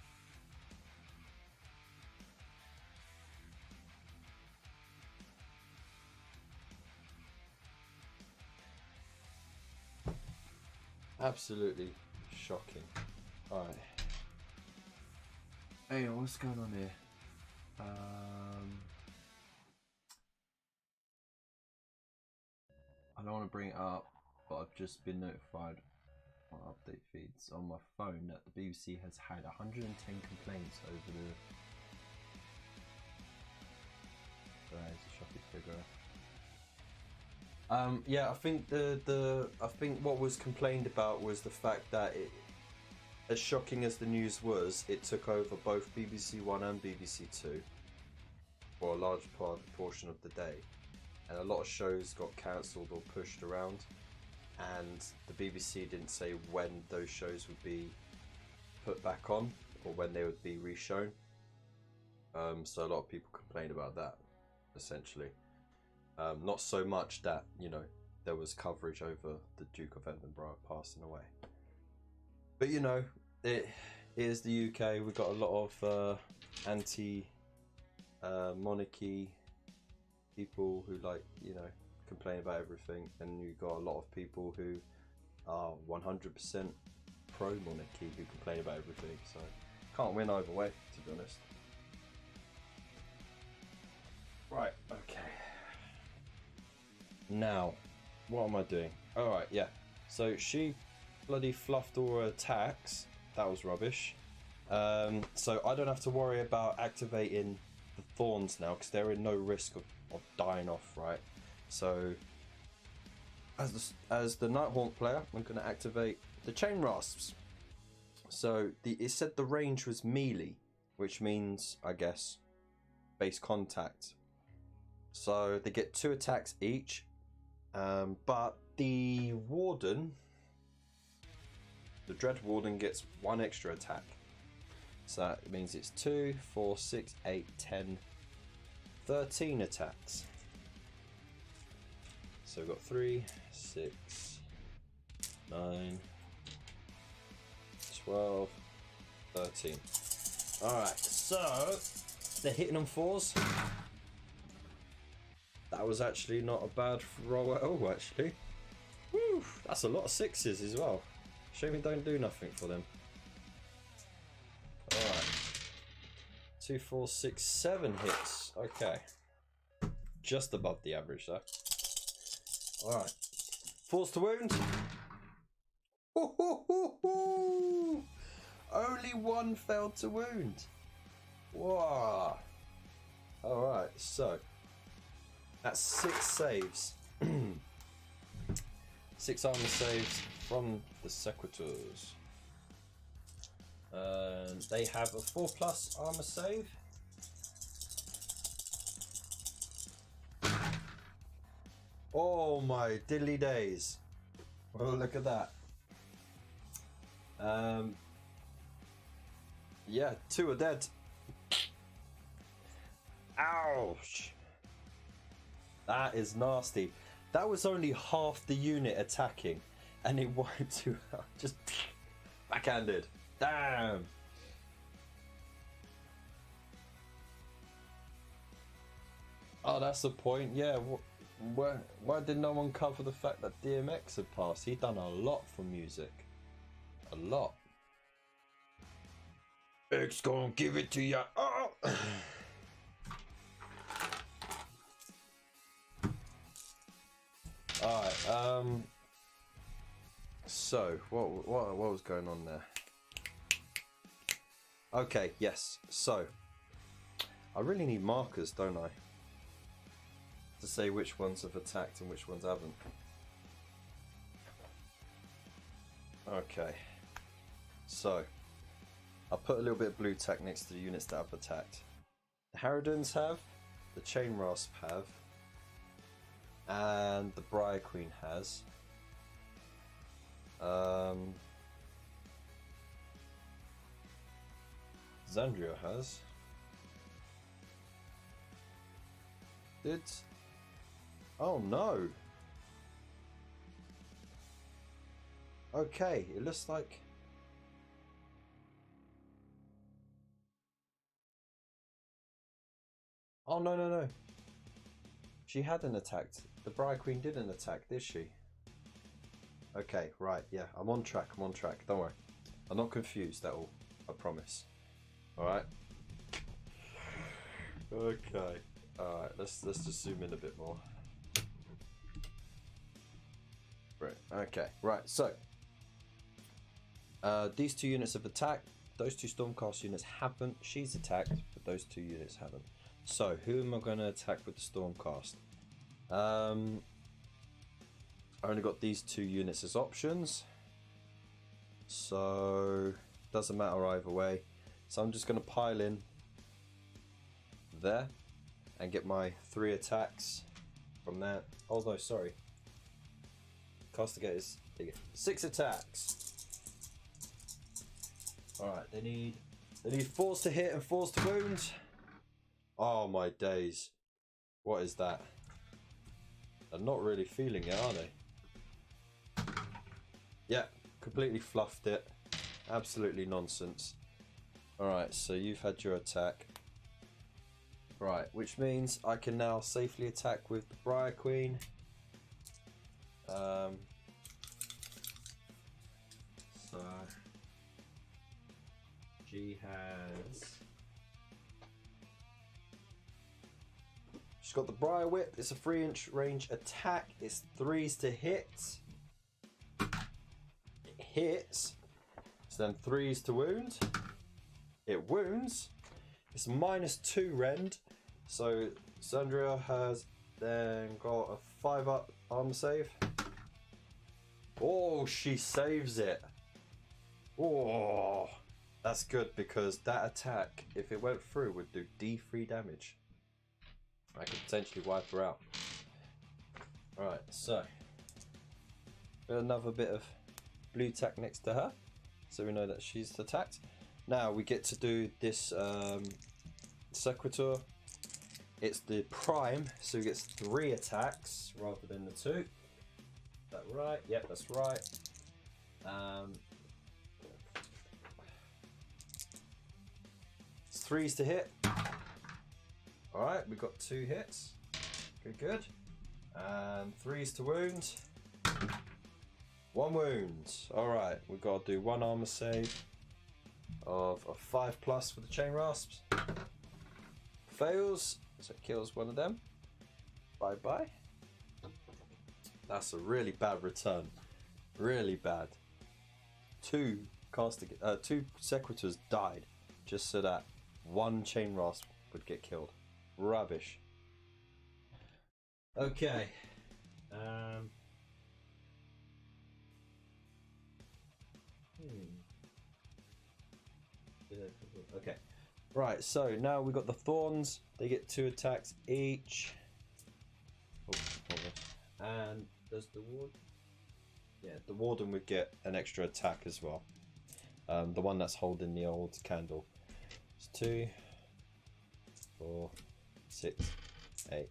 Absolutely shocking. All right. Hey, what's going on here? I don't want to bring it up, but I've just been notified on update feeds on my phone that the BBC has had 110 complaints over the. There's a shocking figure. Yeah, I think I think what was complained about was the fact that it, as shocking as the news was, it took over both BBC One and BBC Two for a large portion of the day, and a lot of shows got cancelled or pushed around, and the BBC didn't say when those shows would be put back on or when they would be reshown. So a lot of people complained about that, essentially. Not so much that, you know, there was coverage over the Duke of Edinburgh passing away. But, you know, it is the UK. We've got a lot of anti-monarchy people who, like, you know, complain about everything. And you've got a lot of people who are 100% pro-monarchy who complain about everything. So, can't win either way, to be honest. Right, okay. Now, what am I doing? Alright, yeah. So she bloody fluffed all her attacks. That was rubbish. So I don't have to worry about activating the thorns now because they're in no risk of dying off, right? So as the Nighthaunt player, I'm going to activate the chain rasps. So it said the range was melee, which means, I guess, base contact. So they get 2 attacks each. But the Warden, the Dread Warden, gets 1 extra attack. So that means it's 2, 4, 6, 8, 10, 13 attacks. So we've got 3, 6, 9, 12, 13. Alright, so they're hitting on 4s. That was actually not a bad roll at all, actually. Woo, that's a lot of 6s as well. Shame it don't do nothing for them. Alright. 2, 4, 6, 7 hits. Okay. Just above the average though. Alright. Force to wound. Ooh. Only one failed to wound. Wow. Alright, so that's 6 saves. 6 armor saves from the Sequitors. They have a 4+ armor save. Oh my diddly days. Well, look at that. Yeah, 2 are dead. Ouch. That is nasty. That was only half the unit attacking, and it wiped you out. Just backhanded. Damn. Oh, that's the point. Yeah. Why did no one cover the fact that DMX had passed? He'd done a lot for music. A lot. X gonna give it to ya. Oh. Alright, so what was going on there? Okay, yes. So I really need markers, don't I? To say which ones have attacked and which ones haven't. Okay. So I'll put a little bit of blue tack next to the units that have attacked. The Harridans have, the Chain Rasp have, and the Briar Queen has. Zandria has. Oh no! Okay, it looks like... Oh no. She hadn't attacked. The Briar Queen didn't attack, did she? Okay, right, yeah, I'm on track, don't worry. I'm not confused at all, I promise. Alright? Okay. Alright, let's just zoom in a bit more. Right, okay, right, so these 2 units have attacked, those 2 Stormcast units haven't. She's attacked, but those 2 units haven't. So, who am I going to attack with the Stormcast? I only got these 2 units as options, so doesn't matter either way. So I'm just going to pile in there and get my 3 attacks from that. Oh no, sorry. Castigators, they get 6 attacks. Alright, they need force to hit and force to wound. Oh my days. What is that? They're not really feeling it, are they? Yeah, completely fluffed it. Absolutely nonsense. Alright, so you've had your attack. Right, which means I can now safely attack with the Briar Queen. So she has... She's got the Briar Whip. It's a 3-inch range attack. It's 3s to hit. It hits. So then 3s to wound. It wounds. It's -2 rend. So Zandria has then got a 5-up armor save. Oh, she saves it. Oh, that's good because that attack, if it went through, would do D3 damage. I could potentially wipe her out. Alright, so another bit of blue tack next to her, so we know that she's attacked. Now we get to do this Sequitur. It's the prime, so he gets 3 attacks rather than the 2. Is that right? Yep, that's right. It's 3s to hit. Alright, we got 2 hits. Good. And 3s to wound. 1 wound. Alright, we've got to do 1 armor save of a 5+ for the Chain Rasps. fails, so it kills one of them. Bye bye. That's a really bad return. Really bad. Two Sequitors died just so that one Chain Rasp would get killed. Rubbish. Okay. Okay. Right, so now we've got the Thorns. They get 2 attacks each. Oh, and does the Warden? Yeah, the Warden would get an extra attack as well. The one that's holding the old candle. It's 2, 4, 6, 8,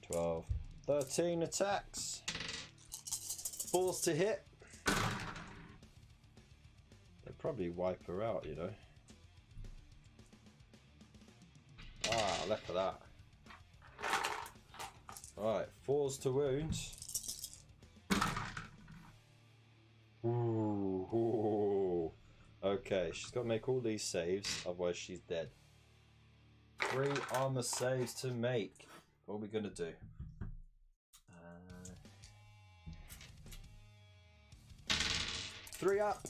12, 13 attacks. Balls to hit. They'd probably wipe her out, you know. Ah, look at that. Alright, 4s to wound. Ooh. Okay, she's got to make all these saves, otherwise she's dead. 3 armor saves to make. What are we going to do? 3 up.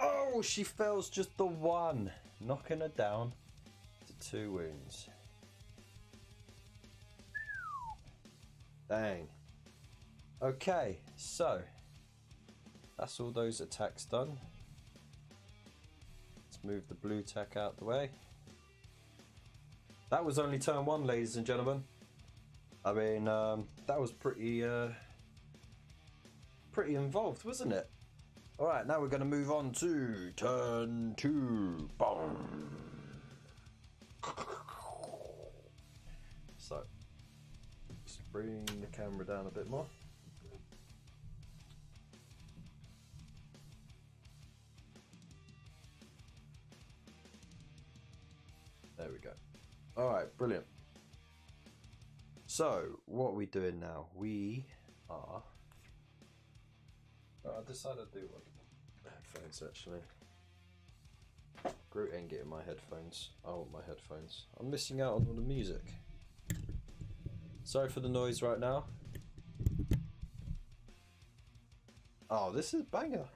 Oh, she fails just the 1. Knocking her down to 2 wounds. Dang. Okay, so that's all those attacks done. Let's move the blue tack out the way. That was only turn 1, ladies and gentlemen. I mean, that was pretty involved, wasn't it? All right, now we're going to move on to turn 2. Boom. So, let's bring the camera down a bit more. There we go. All right, brilliant. So, what are we doing now? We are... I decided to do like headphones actually. Groot ain't getting my headphones. I want my headphones. I'm missing out on all the music. Sorry for the noise right now. Oh, this is a banger.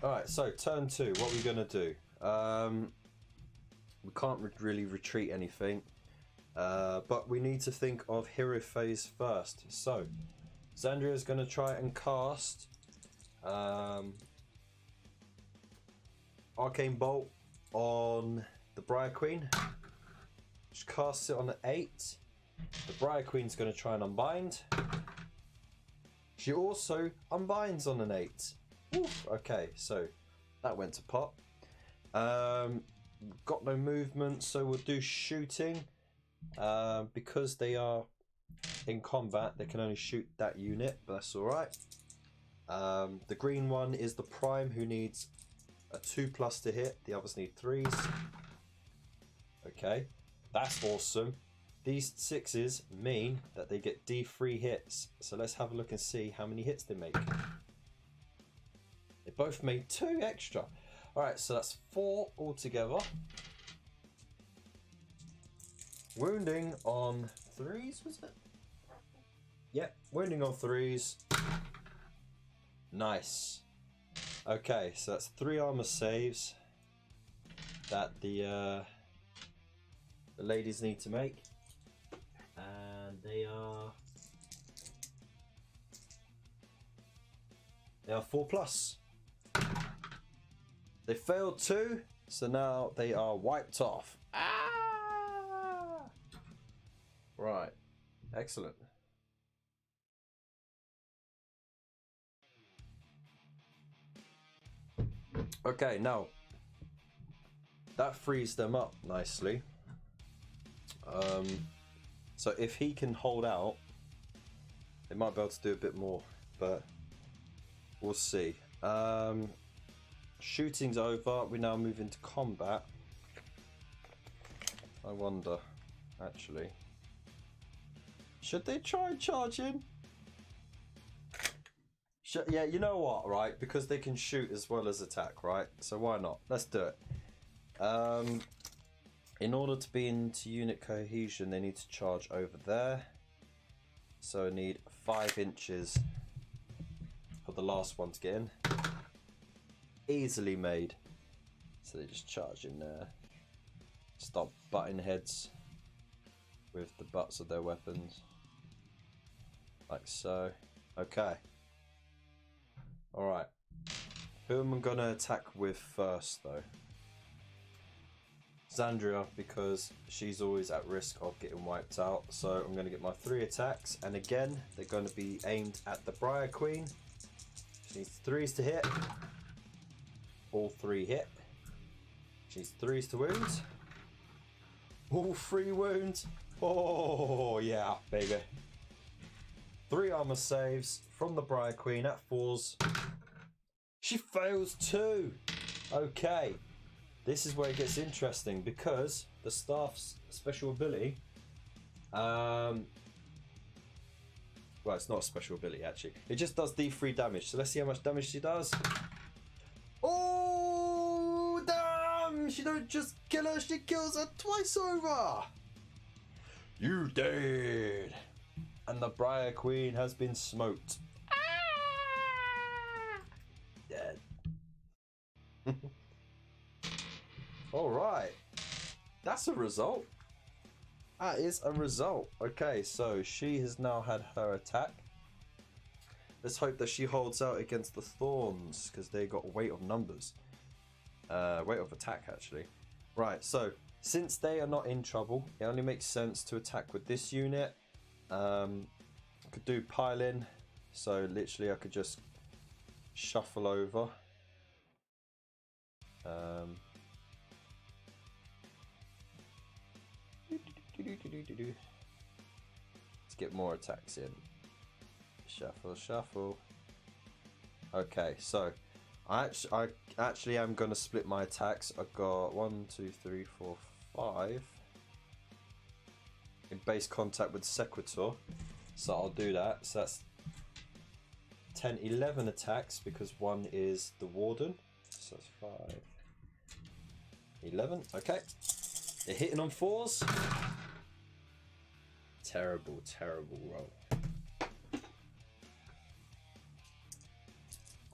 Alright, so turn 2. What are we going to do? We can't really retreat anything. But we need to think of hero phase first. So, Xandria's going to try and cast Arcane Bolt on the Briar Queen. She casts it on an 8. The Briar Queen's going to try and unbind. She also unbinds on an 8. Oof, okay, so that went to pot. Got no movement, so we'll do shooting. Because they are in combat, they can only shoot that unit, but that's alright. The green one is the Prime, who needs a 2+ to hit. The others need 3s. Okay, that's awesome. These 6s mean that they get D3 hits. So let's have a look and see how many hits they make. They both made 2 extra. Alright, so that's 4 altogether. Wounding on 3s, was it? Yep, wounding on 3s. Nice. Okay, so that's 3 armor saves that the ladies need to make. And they are 4+. They failed 2, so now they are wiped off. Ah! Right, excellent. Okay, now that frees them up nicely. So if he can hold out, they might be able to do a bit more, but we'll see. Shooting's over. We now move into combat. I wonder, actually, should they try charging? Yeah, you know what, right? Because they can shoot as well as attack, right? So why not? Let's do it. In order to be into unit cohesion, they need to charge over there. So I need 5 inches for the last one to get in. Easily made. So they just charge in there. Start butting heads with the butts of their weapons. Like so. Okay. Alright. Who am I going to attack with first though? Zandria, because she's always at risk of getting wiped out. So I'm going to get my 3 attacks. And again, they're going to be aimed at the Briar Queen. She needs 3s to hit. All 3 hit. She needs 3s to wound. All 3 wounds. Oh, yeah, baby. 3 armor saves from the Briar Queen at 4s. She fails 2. Okay. This is where it gets interesting because the staff's special ability. Well, it's not a special ability actually. It just does D3 damage. So let's see how much damage she does. Oh, damn! She don't just kill her, she kills her twice over. You dead. And the Briar Queen has been smoked. Dead. Alright. That's a result. That is a result. Okay, so she has now had her attack. Let's hope that she holds out against the Thorns, because they got weight of numbers. Weight of attack, actually. Right, so since they are not in trouble, it only makes sense to attack with this unit. I could do pile in, so literally I could just shuffle over. Let's get more attacks in. Shuffle, shuffle. Okay, so I actually am going to split my attacks. I've got 1, 2, 3, 4, 5 in base contact with Sequitur, so I'll do that. So that's 10, 11 attacks because 1 is the Warden. So that's 5, 11. Okay, they're hitting on 4s. Terrible, terrible roll.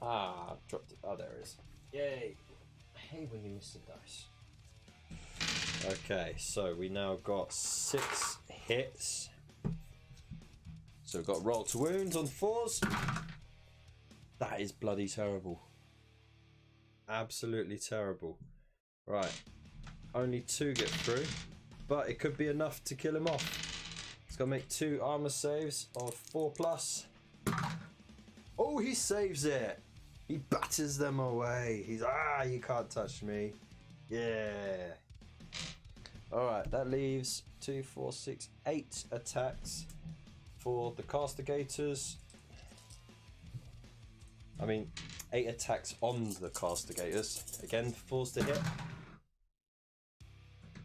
Ah, I've dropped it. Oh, there it is. Yay. I hate when you miss the dice. Okay, so we now got 6 hits. So we've got roll to wound on 4s. That is bloody terrible. Absolutely terrible. Right. Only 2 get through, but it could be enough to kill him off. It's got to make 2 armor saves of 4+. Oh, he saves it. He batters them away. He's, you can't touch me. Yeah. Alright, that leaves 2, 4, 6, 8 attacks for the castigators. I mean, 8 attacks on the castigators. Again, 4s to hit.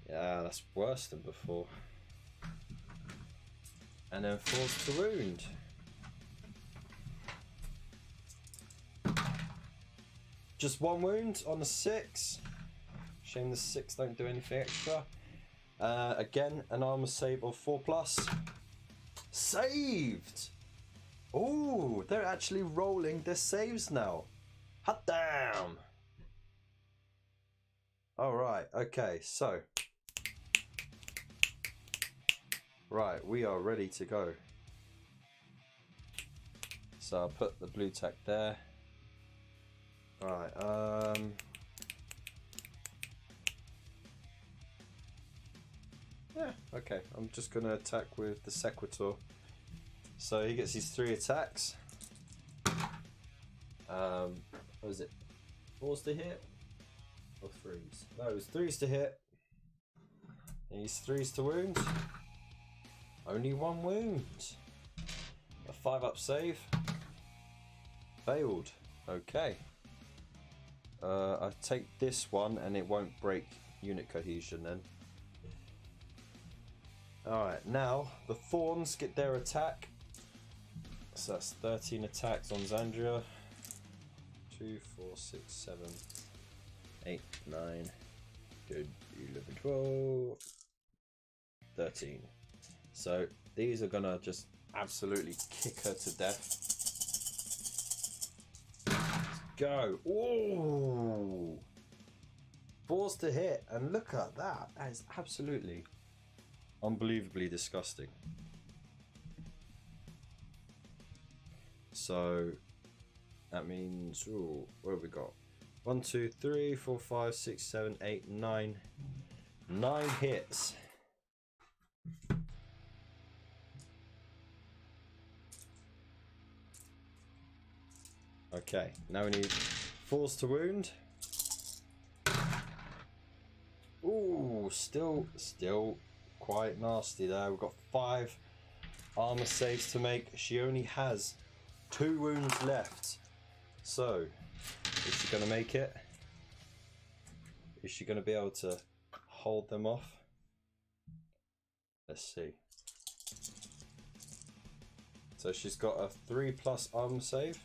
Yeah, that's worse than before. And then 4s to wound. Just 1 wound on the 6. Shame the 6 don't do anything extra. Again, an armor save of 4+. Saved! Oh, they're actually rolling their saves now. Hot damn! Alright, okay, so. Right, we are ready to go. So I'll put the blue tack there. Right, yeah, okay. I'm just gonna attack with the Sequitur. So he gets his 3 attacks. What is it? 4s to hit? Or 3s? No, it was 3s to hit. And he's 3s to wound. Only 1 wound. A 5-up save. Failed. Okay. I take this one and it won't break unit cohesion then. Alright, now the Thorns get their attack. So that's 13 attacks on Zandria. 2, 4, 6, 7, 8, 9, Good. 11, 12, 13. So these are gonna just absolutely kick her to death. Go. Ooh. 4s to hit, and look at that. That is absolutely unbelievably disgusting. So that means, ooh, what have we got? 1, 2, 3, 4, 5, 6, 7, 8, 9. 9 hits. Okay, now we need 4s to wound. Ooh, still quite nasty there. We've got 5 armor saves to make. She only has 2 wounds left. So, is she going to make it? Is she going to be able to hold them off? Let's see. So she's got a 3+ armor save.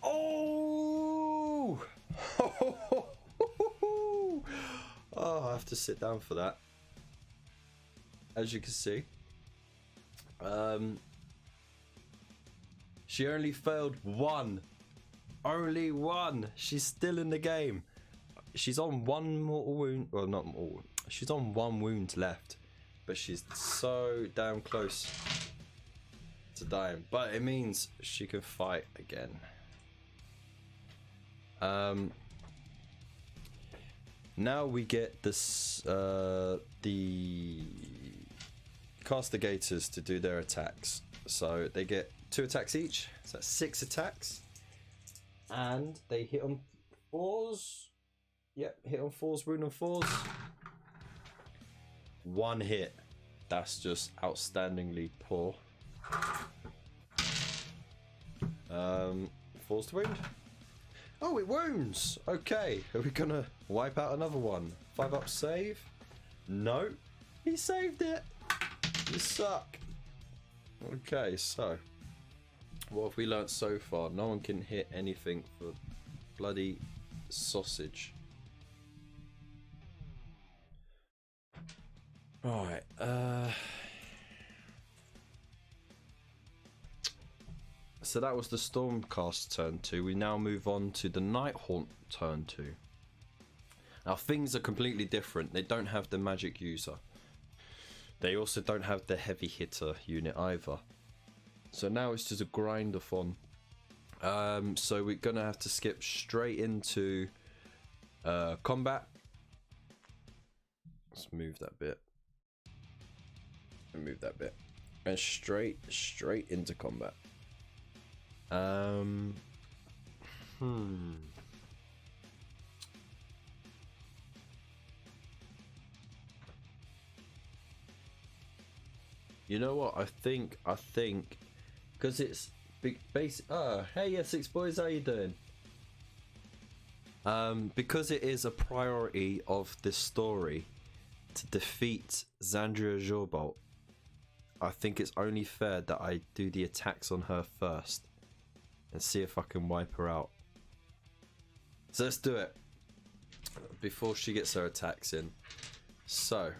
Oh! Oh, I have to sit down for that. As you can see, she only failed 1. Only 1. She's still in the game. She's on 1 mortal wound. Well, not mortal. She's on 1 wound left, but she's so damn close to dying. But it means she can fight again. Now we get this the castigators to do their attacks. So they get 2 attacks each. So that's 6 attacks, and they hit on 4s. Yep, hit on 4s, wound on 4s. 1 hit. That's just outstandingly poor. 4s to wound. Oh, it wounds. Okay, are we gonna wipe out another one? 5-up save? No, he saved it. You suck. Okay, so what have we learnt so far? No one can hit anything for bloody sausage. Right, so that was the Stormcast turn 2. We now move on to the Nighthaunt turn 2. Now things are completely different. They don't have the magic user. They also don't have the heavy hitter unit either. So now it's just a grind-a-thon. So we're gonna have to skip straight into combat. Let's move that bit. And move that bit. And straight into combat. You know what? I think because it's big base. Hey, yeah, Six Boys, how you doing? Because it is a priority of this story to defeat Zandria Jorbolt, I think it's only fair that I do the attacks on her first and see if I can wipe her out. So let's do it before she gets her attacks in. So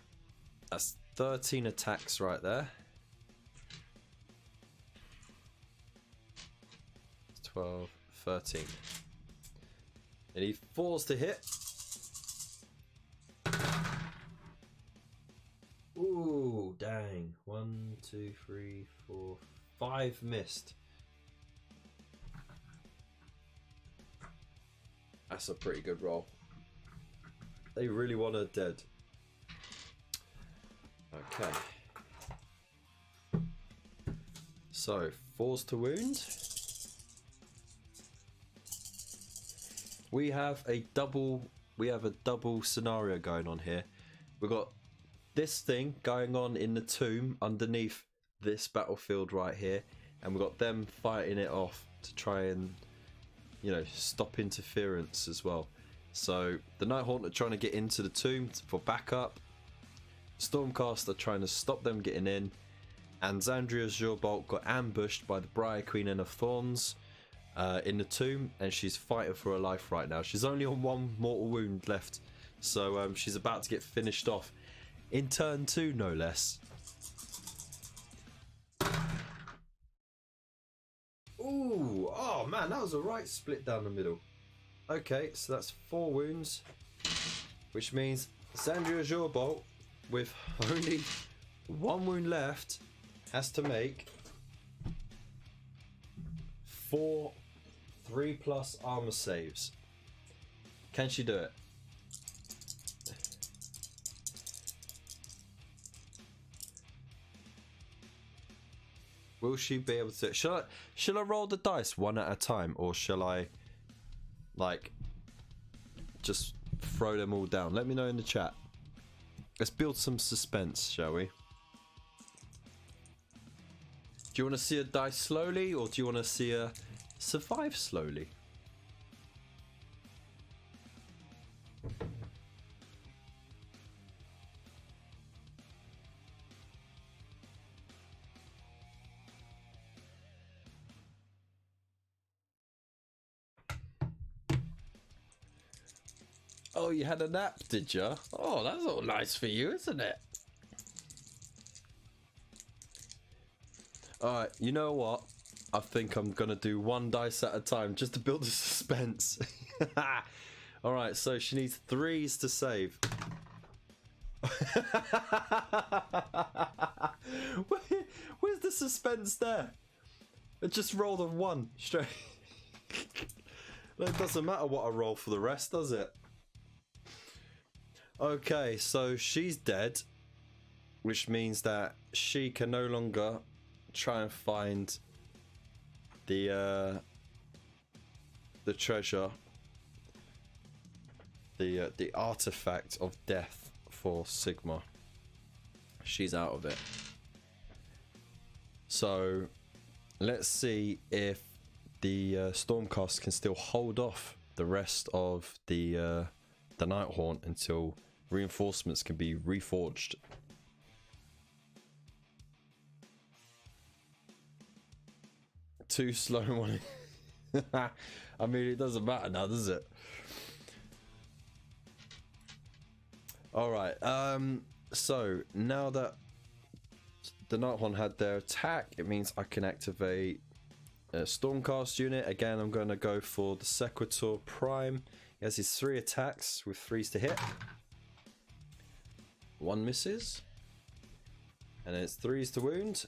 that's 13 attacks right there. 12, 13. I need 4s to hit. Ooh, dang. 1, 2, 3, 4, 5 missed. That's a pretty good roll. They really want her dead. Okay. So, 4s to wound. We have a double scenario going on here. We've got this thing going on in the tomb underneath this battlefield right here, and we've got them fighting it off to try and, you know, stop interference as well. So the Nighthaunt are trying to get into the tomb for backup. Stormcast are trying to stop them getting in, and Zandria's Jorbolt got ambushed by the Briar Queen and of Thorns. in the tomb, and she's fighting for her life right now. She's only on one mortal wound left, so she's about to get finished off in turn 2, no less. Ooh, oh man, that was a right split down the middle. Okay, so that's 4 wounds, which means Sandria Jorbolt, with only 1 wound left, has to make 4 3+ armor saves. Can she do it? Will she be able to? Shall I roll the dice one at a time, or shall I, like, just throw them all down? Let me know in the chat. Let's build some suspense, shall we? Do you want to see her die slowly, or do you want to see her survive slowly? Oh, you had a nap, did you? Oh, that's all nice for you, isn't it? Alright, you know what? I think I'm gonna do 1 dice at a time just to build the suspense. Alright, so she needs 3s to save. Where's the suspense there? It just rolled a 1 straight. It doesn't matter what I roll for the rest, does it? Okay, so she's dead, which means that she can no longer try and find the treasure, the artifact of death for Sigma. She's out of it. So let's see if the Stormcast can still hold off the rest of the Nighthaunt until reinforcements can be reforged. Too slow one. I mean, it doesn't matter now, does it? Alright, so now that the Nighthaunt had their attack, it means I can activate a Stormcast unit. Again, I'm going to go for the Sequitur Prime. He has his 3 attacks with 3s to hit. 1 misses. And then it's 3s to wound.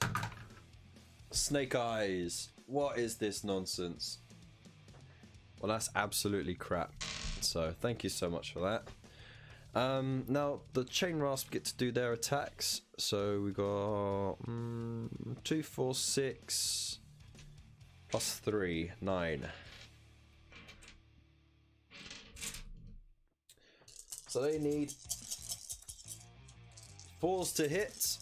Snake Eyes. What is this nonsense? Well, that's absolutely crap. So thank you so much for that. Now the Chain Rasp get to do their attacks. So we got 2, 4, 6 plus 3, 9. So they need 4s to hit.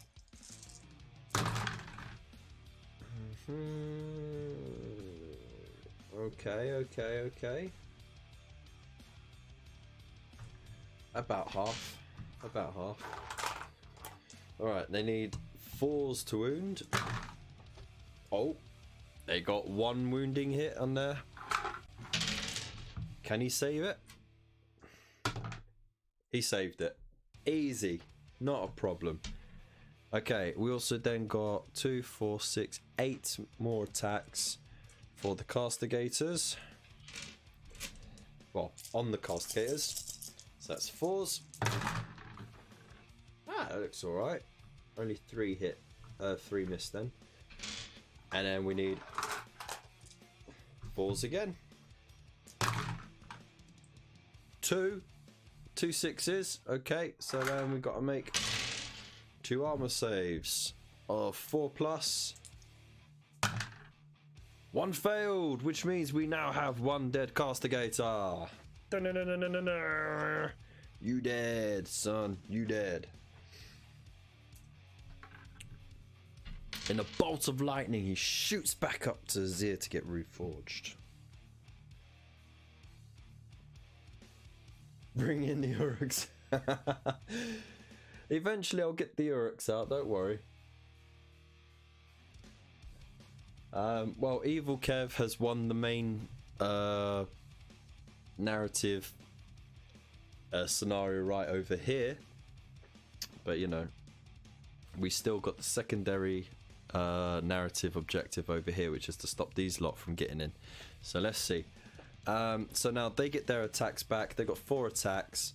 Okay. About half. Alright, they need 4s to wound. Oh, they got 1 wounding hit on there. Can he save it? He saved it. Easy. Not a problem. Okay, we also then got 2, 4, 6, 8 more attacks for the castigators. Well, on the castigators. So that's 4s. Ah, that looks alright. Only 3 hit. 3 missed then. And then we need 4s again. 2 6s. Okay, so then we've got to make 2 armor saves of 4+. 1 failed, which means we now have 1 dead castigator. You dead, son. You dead. In a bolt of lightning, he shoots back up to Azir to get reforged. Bring in the Uruks. Eventually I'll get the Uruks out, don't worry. Well, Evil Kev has won the main narrative scenario right over here, but you know, we still got the secondary narrative objective over here, which is to stop these lot from getting in. So let's see. So now they get their attacks back. They got 4 attacks,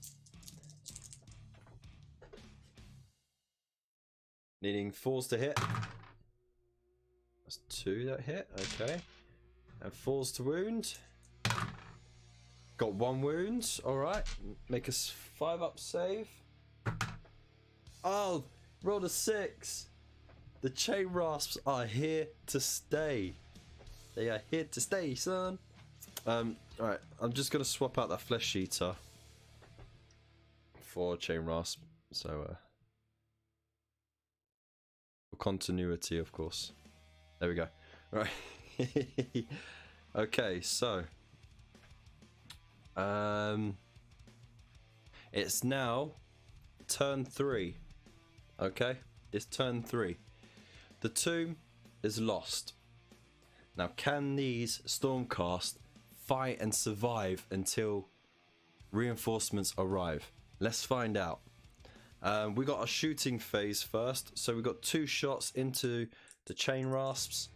needing 4s to hit. That's 2 that hit. Okay, and 4s to wound. Got 1 wound. All right, make us 5-up save. Oh, rolled a 6. The chain rasps are here to stay. They are here to stay, son. Alright, I'm just gonna swap out that flesh eater for chain rasp. So for continuity, of course. There we go. Right. Okay, so it's now turn 3. Okay, it's turn 3. The tomb is lost. Now, can these Stormcast fight and survive until reinforcements arrive? Let's find out. We got a shooting phase first, so we got 2 shots into the chain rasps.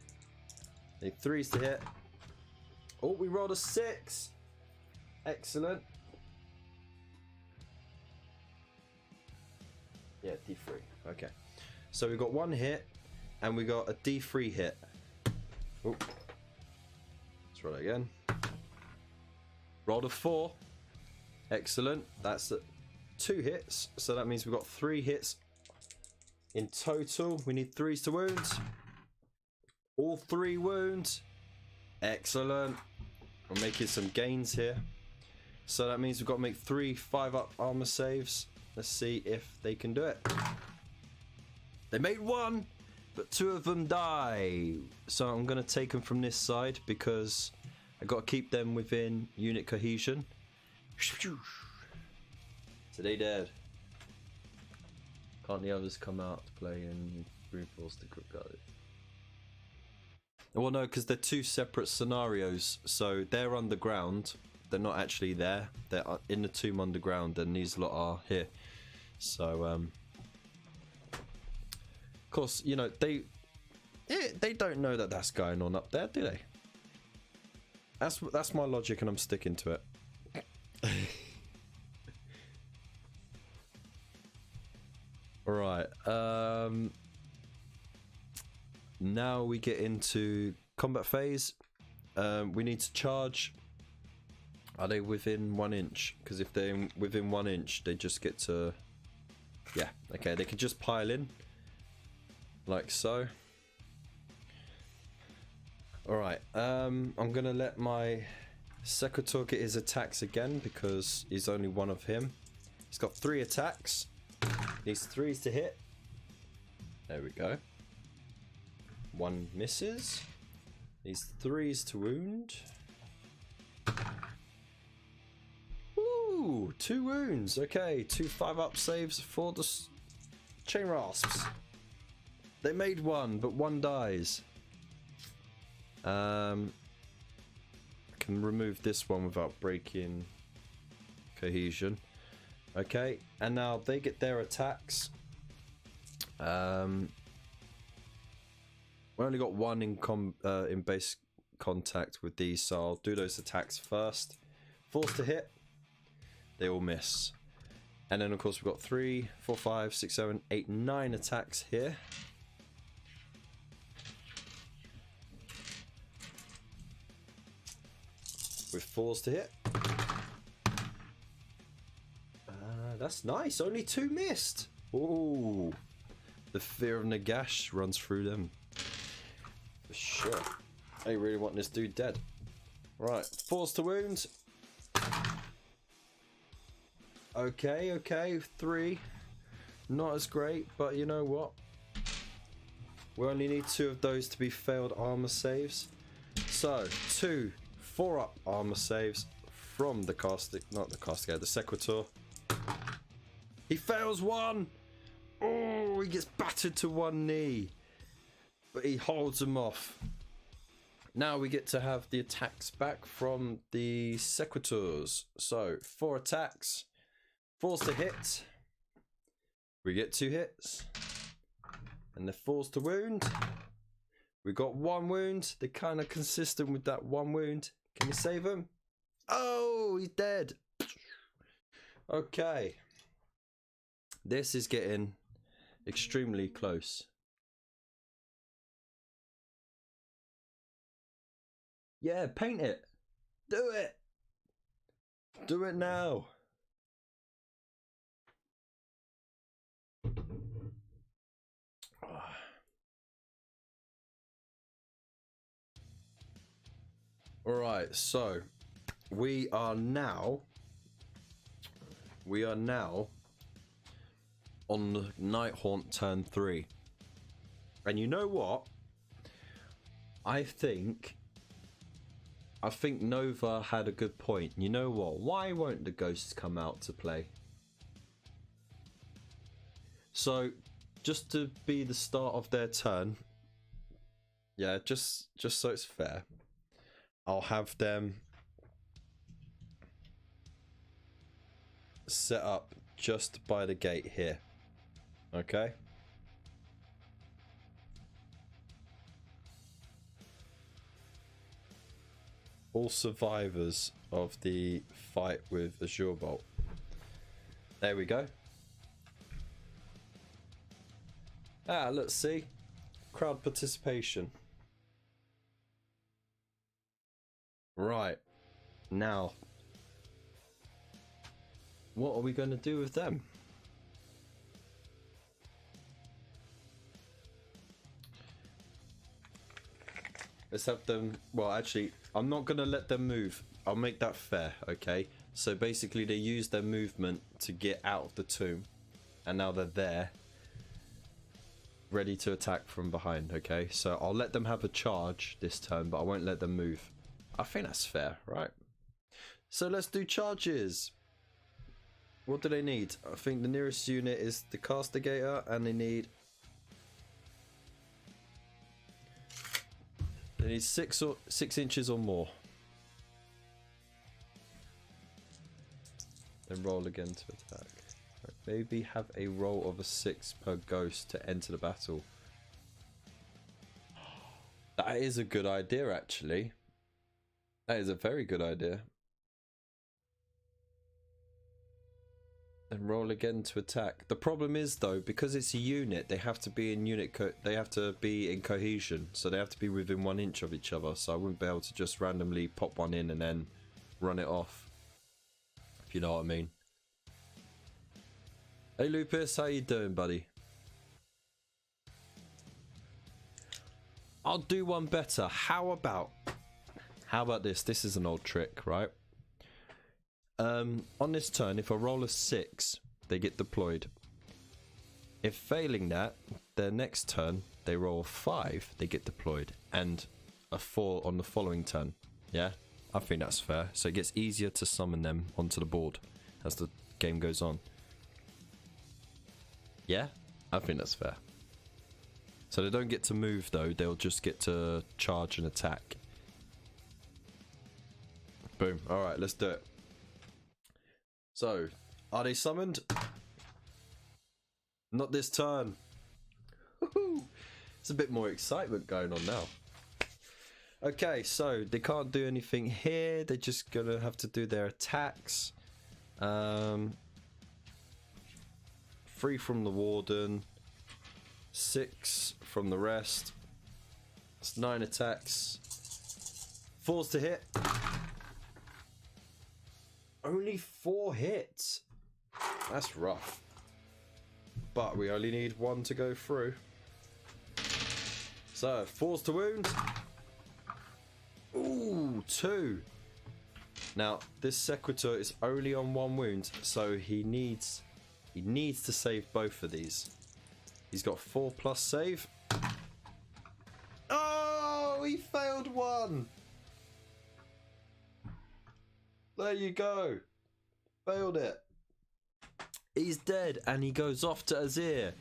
Need 3s to hit. Oh, we rolled a 6. Excellent. Yeah, D3. Okay. So we got 1 hit, and we got a D3 hit. Oh. Let's roll it again. Rolled a 4. Excellent. That's 2 hits. So that means we've got 3 hits in total. We need 3s to wound. All 3 wounds. Excellent. We're making some gains here. So that means we've got to make 3 5-up armor saves. Let's see if they can do it. They made 1, but 2 of them die. So I'm going to take them from this side because I got to keep them within unit cohesion. So they dead. Can't the others come out to play and reinforce the group guard? Well, no, because they're 2 separate scenarios. So they're underground. They're not actually there. They're in the tomb underground, and these lot are here. So, of course, you know, they don't know that that's going on up there, do they? That's my logic, and I'm sticking to it. All right. Now we get into combat phase. We need to charge. Are they within 1 inch? Because if they're within 1 inch, they just get to... Yeah, okay, they can just pile in. Like so. Alright, I'm going to let my Sequitur get his attacks again because he's only one of him. He's got 3 attacks. Needs 3s to hit. There we go. 1 misses. Needs 3s to wound. Ooh, 2 wounds. Okay, 2 5-up saves for the chain rasps. They made 1, but 1 dies. I can remove this one without breaking cohesion. Okay, and now they get their attacks. We only got 1 in base contact with these, so I'll do those attacks first. 4s to hit. They all miss. And then of course we've got 3, 4, 5, 6, 7, 8, 9 attacks here. With 4s to hit. That's nice. Only 2 missed. Ooh. The fear of Nagash runs through them. For sure. They really want this dude dead. Right. 4s to wound. Okay, okay. 3. Not as great, but you know what? We only need 2 of those to be failed armor saves. So, 2 4-up armor saves from the the Sequitur. He fails 1. Oh, he gets battered to 1 knee, but he holds him off. Now we get to have the attacks back from the Sequitors. So 4 attacks, 4s to hit. We get 2 hits. And the 4s to wound. We got 1 wound. They're kind of consistent with that 1 wound. Can we save him? Oh, he's dead. Okay. This is getting extremely close. Yeah, paint it. Do it. Do it now. All right, so we are now on the Nighthaunt turn 3. And you know what? I think Nova had a good point. You know what? Why won't the ghosts come out to play? So, just to be the start of their turn, yeah, just so it's fair, I'll have them set up just by the gate here. Okay? All survivors of the fight with Azure Bolt. There we go. Ah, let's see. Crowd participation. Right. Now, what are we going to do with them? Let's have them... Well, actually, I'm not going to let them move. I'll make that fair, okay? So basically, they use their movement to get out of the tomb. And now they're there. Ready to attack from behind, okay? So I'll let them have a charge this turn, but I won't let them move. I think that's fair, right? So let's do charges. What do they need? I think the nearest unit is the Castigator, and they need 6 inches or more. Then roll again to attack. Right, maybe have a roll of a 6 per ghost to enter the battle. That is a good idea, actually. That is a very good idea. And roll again to attack. The problem is though, because it's a unit, they have to be in they have to be in cohesion, so they have to be within 1 inch of each other. So I wouldn't be able to just randomly pop one in and then run it off. If you know what I mean. Hey Lupus, how you doing, buddy? I'll do one better. How about this? This is an old trick, right? On this turn, if I roll a 6, they get deployed. If failing that, their next turn, they roll a 5, they get deployed. And a 4 on the following turn. Yeah? I think that's fair. So it gets easier to summon them onto the board as the game goes on. Yeah? I think that's fair. So they don't get to move though, they'll just get to charge and attack. Boom. Alright, let's do it. So, are they summoned? Not this turn. There's a bit more excitement going on now. Okay, so they can't do anything here. They're just gonna have to do their attacks. 3 from the Warden. 6 from the rest. That's 9 attacks. 4s to hit. Only 4 hits. That's rough. But we only need 1 to go through. So 4s to wound. Ooh, 2. Now this Sequitur is only on 1 wound, so he needs to save both of these. He's got 4+ save. Oh, he failed 1. There you go. Failed it. He's dead and he goes off to Azir.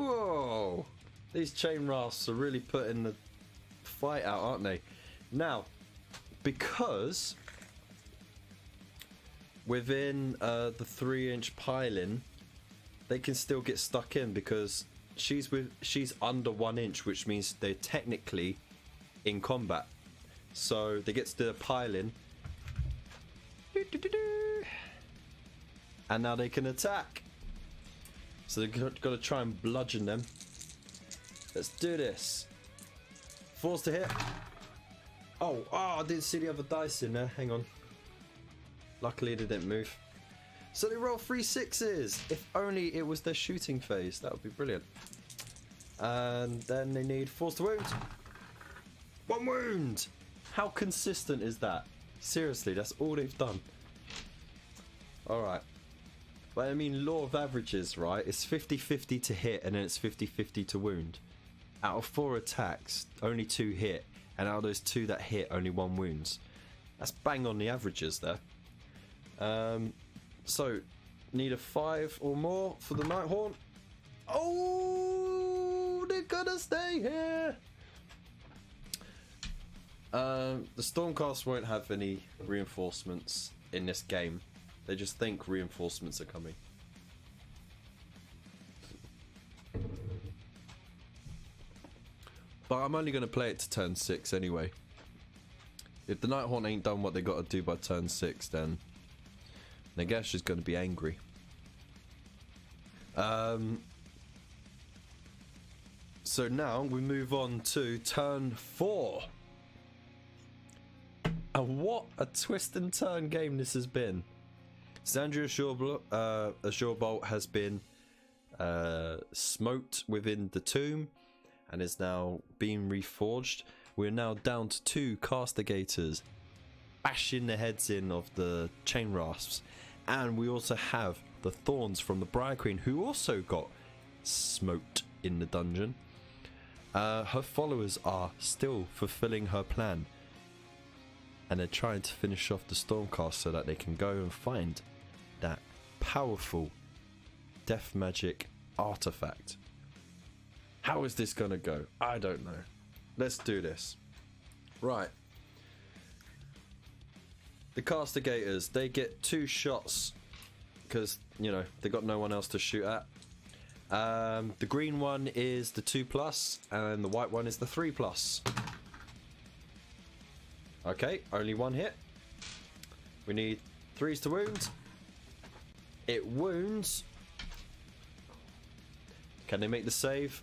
Whoa! These chain rasps are really putting the fight out, aren't they? Now, because within the 3-inch piling, they can still get stuck in because she's under 1 inch, which means they're technically in combat. So they get to the piling, and now they can attack. So they've got to try and bludgeon them. Let's do this. Force to hit. Oh, I didn't see the other dice in there. Hang on. Luckily they didn't move. So they roll 3 6s. If only it was their shooting phase. That would be brilliant. And then they need force to wound. 1 wound. How consistent is that? Seriously, that's all they've done. Alright. But I mean, law of averages, right? It's 50-50 to hit and then it's 50-50 to wound. Out of 4 attacks, only 2 hit. And out of those 2 that hit, only 1 wounds. That's bang on the averages there. So, need a 5 or more for the Nighthaunt. Oh, they're gonna stay here. The Stormcast won't have any reinforcements in this game. They just think reinforcements are coming. But I'm only going to play it to turn 6 anyway. If the Nighthaunt ain't done what they got to do by turn 6, then Nagash is going to be angry. So now we move on to turn 4. And what a twist and turn game this has been. Zandria Azure Bolt has been smoked within the tomb and is now being reforged. We're now down to 2 castigators bashing the heads in of the chain rasps. And we also have the thorns from the Briar Queen, who also got smoked in the dungeon. Her followers are still fulfilling her plan. And they're trying to finish off the Stormcast so that they can go and find that powerful death magic artifact. How is this gonna go? I don't know. Let's do this. Right. The castigators, they get 2 shots because, you know, they got no one else to shoot at. The green one is the 2+, and the white one is the 3+. Okay, only 1 hit. We need 3s to wound. It wounds. Can they make the save?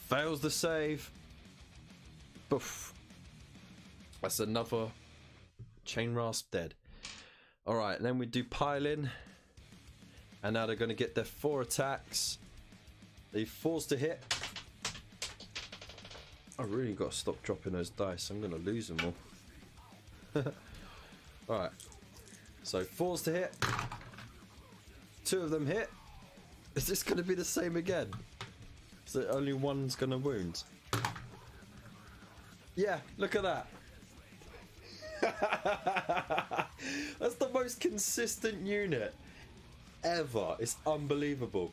Fails the save. Boof. That's another chain rasp dead. Alright, then we do piling. And now they're going to get their 4 attacks. They force to hit. I really got to stop dropping those dice. I'm going to lose them all. Alright. So, 4s to hit. 2 of them hit. Is this going to be the same again? So only 1's going to wound. Yeah, look at that. That's the most consistent unit ever. It's unbelievable.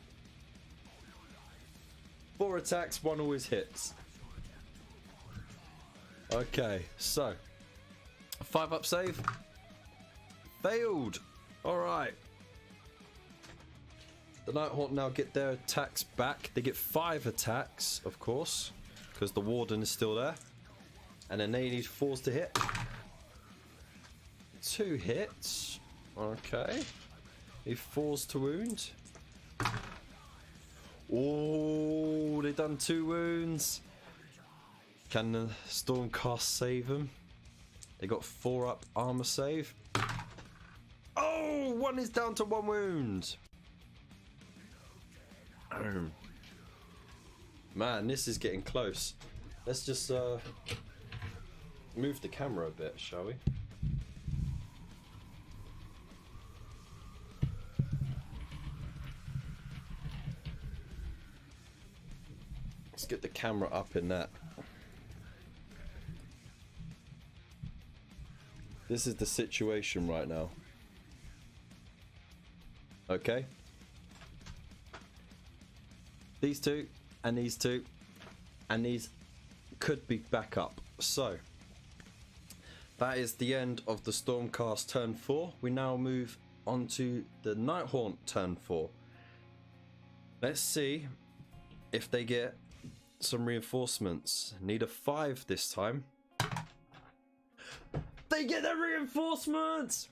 4 attacks, 1 always hits. Okay, so 5-up save. Failed. Alright. The Nighthaunt now get their attacks back. They get 5 attacks, of course, because the Warden is still there. And then they need 4s to hit. 2 hits. Okay. Need 4s to wound. Oh, they done 2 wounds. Can the Stormcast save them? They got 4-up armor save. Oh, 1 is down to 1 wound. Man, this is getting close. Let's just move the camera a bit, shall we? Let's get the camera up in that. This is the situation right now. Okay. these two, and these two, and these could be back up. So that is the end of the Stormcast turn 4. We now move on to the Nighthaunt turn 4. Let's see if they get some reinforcements. Need a 5 this time. They get their reinforcements!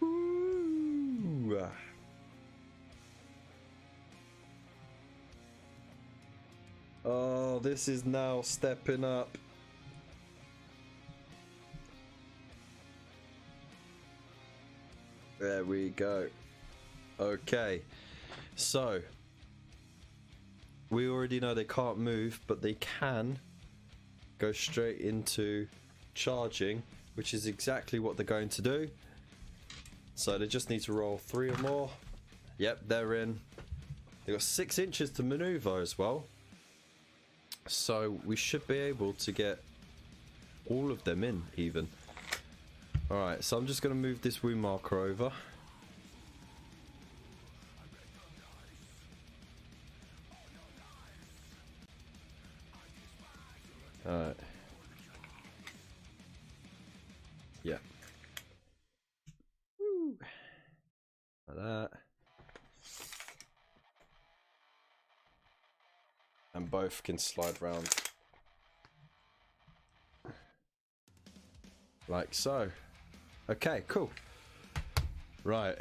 Ooh. Oh, this is now stepping up. There we go. Okay, so we already know they can't move, but they can go straight into charging, which is exactly what they're going to do. So they just need to roll 3 or more. Yep, they're in. They've got 6 inches to maneuver as well. So we should be able to get all of them in even. Alright, so I'm just going to move this wound marker over. Alright. Yeah. Woo. Like that. And both can slide round. Like so. Okay, cool. Right.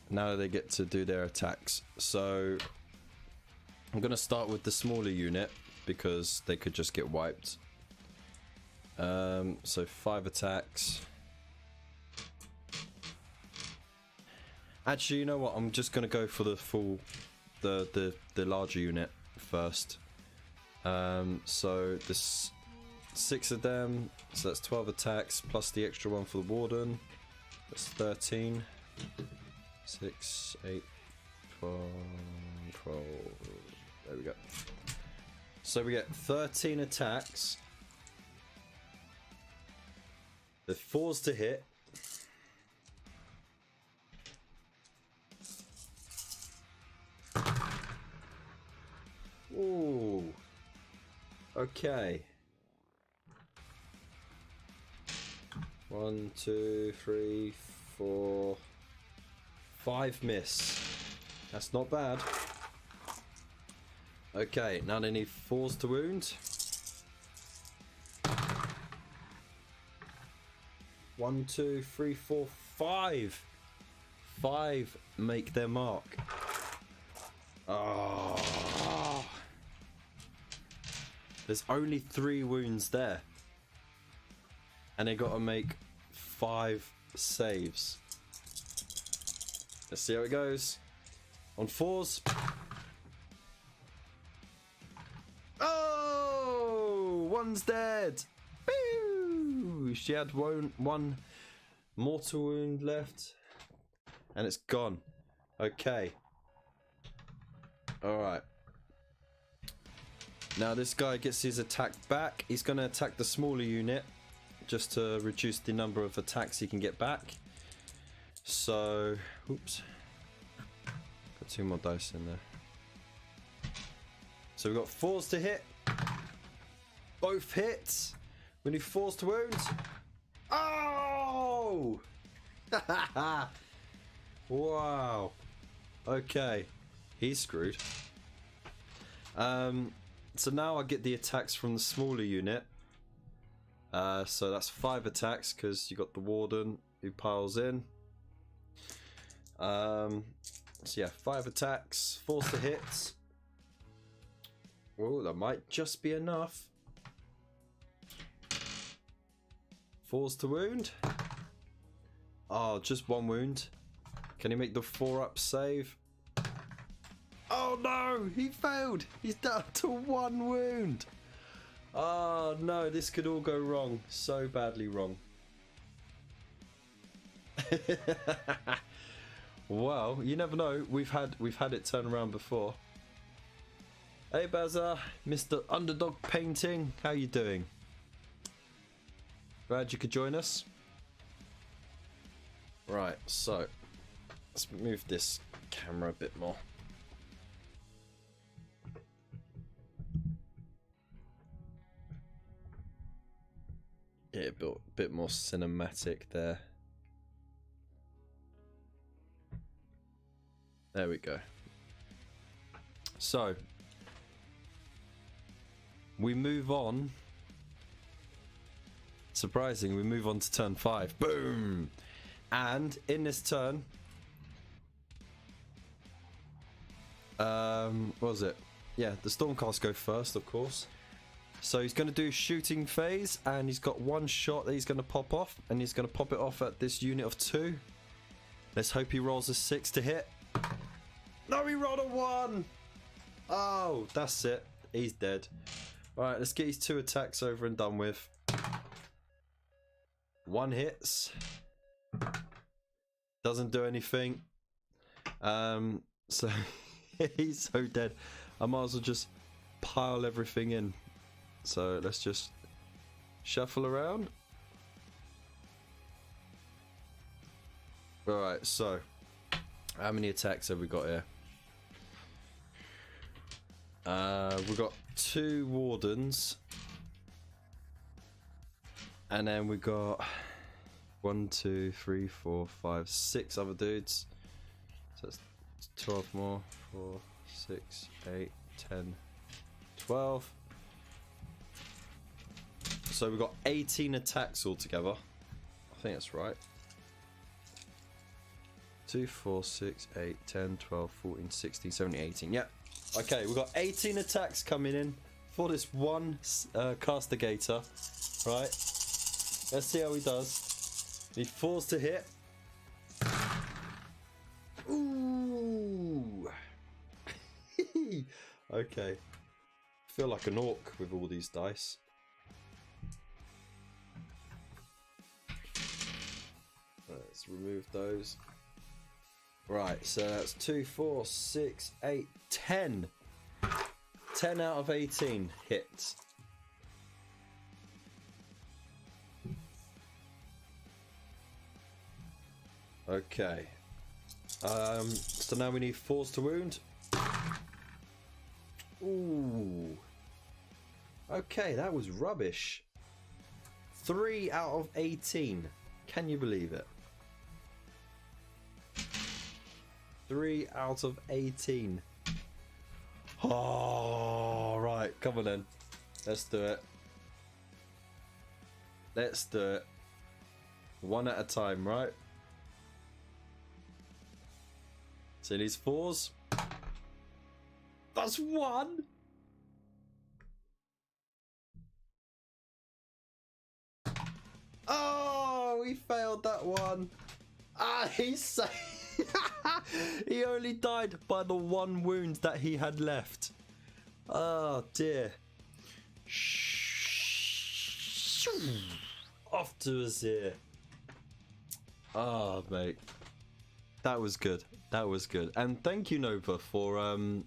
Now they get to do their attacks. So I'm going to start with the smaller unit because they could just get wiped. So 5 attacks. Actually, you know what? I'm just going to go for the full, the larger unit first. So this 6 of them, so that's 12 attacks plus the extra one for the warden. That's 13. 6, 8, 12, 12. There we go. So we get 13 attacks. The 4s to hit. Ooh. Okay. 1, 2, 3, 4, 5 miss. That's not bad. Okay, now they need 4s to wound. 1, 2, 3, 4, 5. 5 make their mark. Oh. There's only 3 wounds there. And they got to make 5 saves. Let's see how it goes. On 4s. Oh! One's dead. Boo! She had one mortal wound left. And it's gone. Okay. Alright. Now this guy gets his attack back. He's going to attack the smaller unit just to reduce the number of attacks he can get back. So, oops. Got 2 more dice in there. So we've got 4s to hit. Both hits. We need 4s to wound. Oh! Wow. Okay. He's screwed. So now I get the attacks from the smaller unit. So that's 5 attacks because you got the warden who piles in. So yeah, 5 attacks, 4s to hit. Oh, that might just be enough. 4s to wound. Oh, just 1 wound. Can he make the 4-up save? Oh no, he failed. He's down to 1 wound. Oh no, this could all go wrong. So badly wrong. Well, you never know. We've had it turn around before. Hey Bazza, Mr. Underdog Painting, how you doing? Glad you could join us. Right, so Let's move this camera a bit more. Yeah, a bit more cinematic there. There we go. So, we move on. Surprising, we move on to turn 5. Boom! And in this turn, what was it? Yeah, the Stormcast go first, of course. So he's going to do shooting phase, and he's got one shot that he's going to pop off, and he's going to pop it off at this unit of 2. Let's hope he rolls a 6 to hit. No, he rolled a 1! Oh, that's it. He's dead. Alright, let's get his 2 attacks over and done with. 1 hits. Doesn't do anything. So he's so dead. I might as well just pile everything in. So let's just shuffle around. Alright, so how many attacks have we got here? We've got 2 wardens. And then we got 1, 2, 3, 4, 5, 6 other dudes. So that's 12 more. 4, 6, 8, 10, 12. So we've got 18 attacks altogether. I think that's right. 2, 4, 6, 8, 10, 12, 14, 16, 17, 18. Yeah. Okay, we've got 18 attacks coming in for this one castigator. Right. Let's see how he does. He falls to hit. Ooh. Okay. I feel like an orc with all these dice. Let's remove those. Right, so that's 2, 4, 6, 8, 10. 10 out of 18 hits. Okay. So now we need 4s to wound. Ooh. Okay, that was rubbish. 3 out of 18. Can you believe it? 3 out of 18. Oh, right. Come on then. Let's do it. Let's do it. 1 at a time, right? So these 4s. That's 1. Oh, he failed that one. Ah, he's he only died by the 1 wound that he had left. Oh dear. Off to his ear. Oh mate, that was good. That was good. And thank you, Nova, for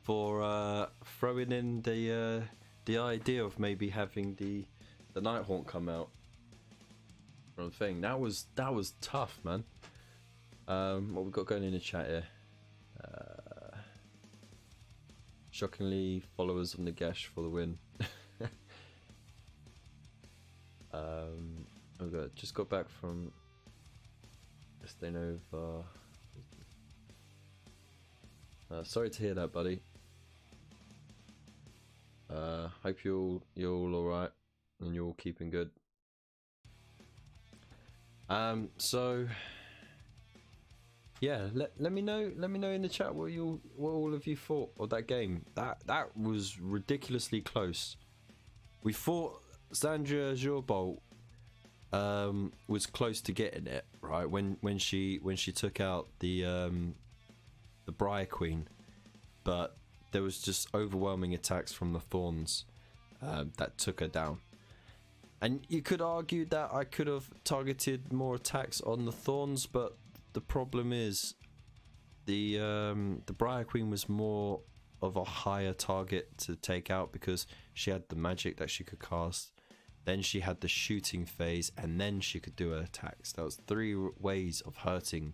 throwing in the idea of maybe having the Nighthaunt come out from the thing. That was tough, man. What we got going in the chat here? Shockingly, followers on the Gash for the win. Just got back from staying over. Sorry to hear that, buddy. Hope you're all alright and you're all keeping good. So yeah, let me know in the chat what all of you thought of that game. That was ridiculously close. We thought Sandra Jorbolt was close to getting it, right? When she took out the Briar Queen, but there was just overwhelming attacks from the Thorns that took her down. And you could argue that I could have targeted more attacks on the Thorns, but the problem is the Briar Queen was more of a higher target to take out because she had the magic that she could cast, then she had the shooting phase, and then she could do her attacks. That was 3 ways of hurting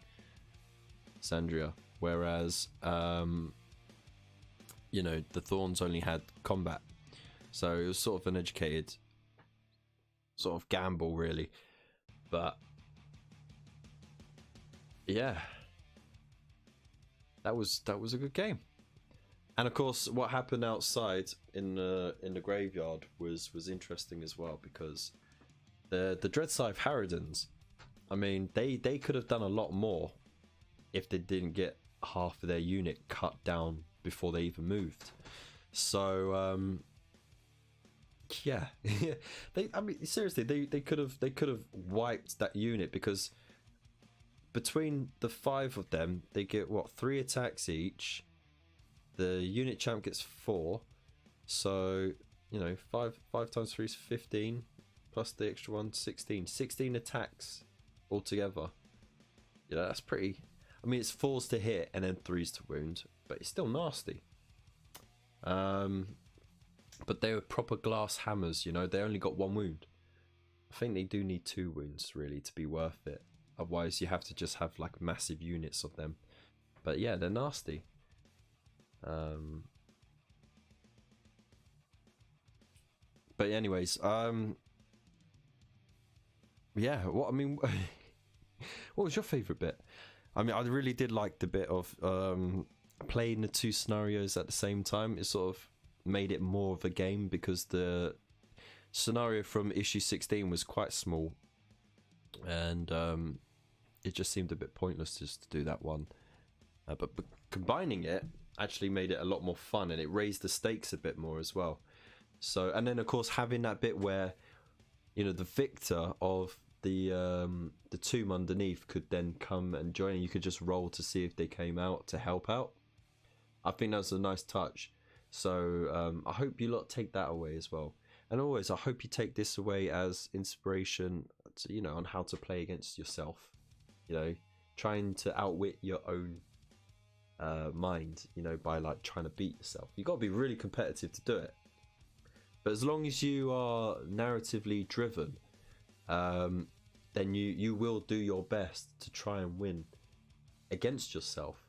Sandria, whereas you know, the Thorns only had combat, so it was sort of an educated sort of gamble, really. But yeah, that was a good game. And of course, what happened outside in the graveyard was interesting as well, because the Dreadscythe Harridans, I mean, they could have done a lot more if they didn't get half of their unit cut down before they even moved. So yeah, I mean, seriously, they could have wiped that unit, because between the 5 of them, they get what, 3 attacks each. The unit champ gets 4, so you know, 5 times 3 is 15, plus the extra one, 16 attacks altogether. You know, that's pretty. I mean, it's 4s to hit and then 3s to wound, but it's still nasty. But they were proper glass hammers, you know. They only got 1 wound. I think they do need 2 wounds really to be worth it. Otherwise, you have to just have like massive units of them. But yeah, they're nasty. But anyways, yeah. What I mean, what was your favorite bit? I mean, I really did like the bit of playing the 2 scenarios at the same time. It sort of made it more of a game, because the scenario from issue 16 was quite small, and it just seemed a bit pointless just to do that one. But combining it actually made it a lot more fun, and it raised the stakes a bit more as well. So, and then of course having that bit where, you know, the victor of the tomb underneath could then come and join, and you could just roll to see if they came out to help out. I think that was a nice touch. So I hope you lot take that away as well. And always, I hope you take this away as inspiration to, you know, on how to play against yourself. You know, trying to outwit your own mind, you know, by like trying to beat yourself. You got to be really competitive to do it. But as long as you are narratively driven, then you will do your best to try and win against yourself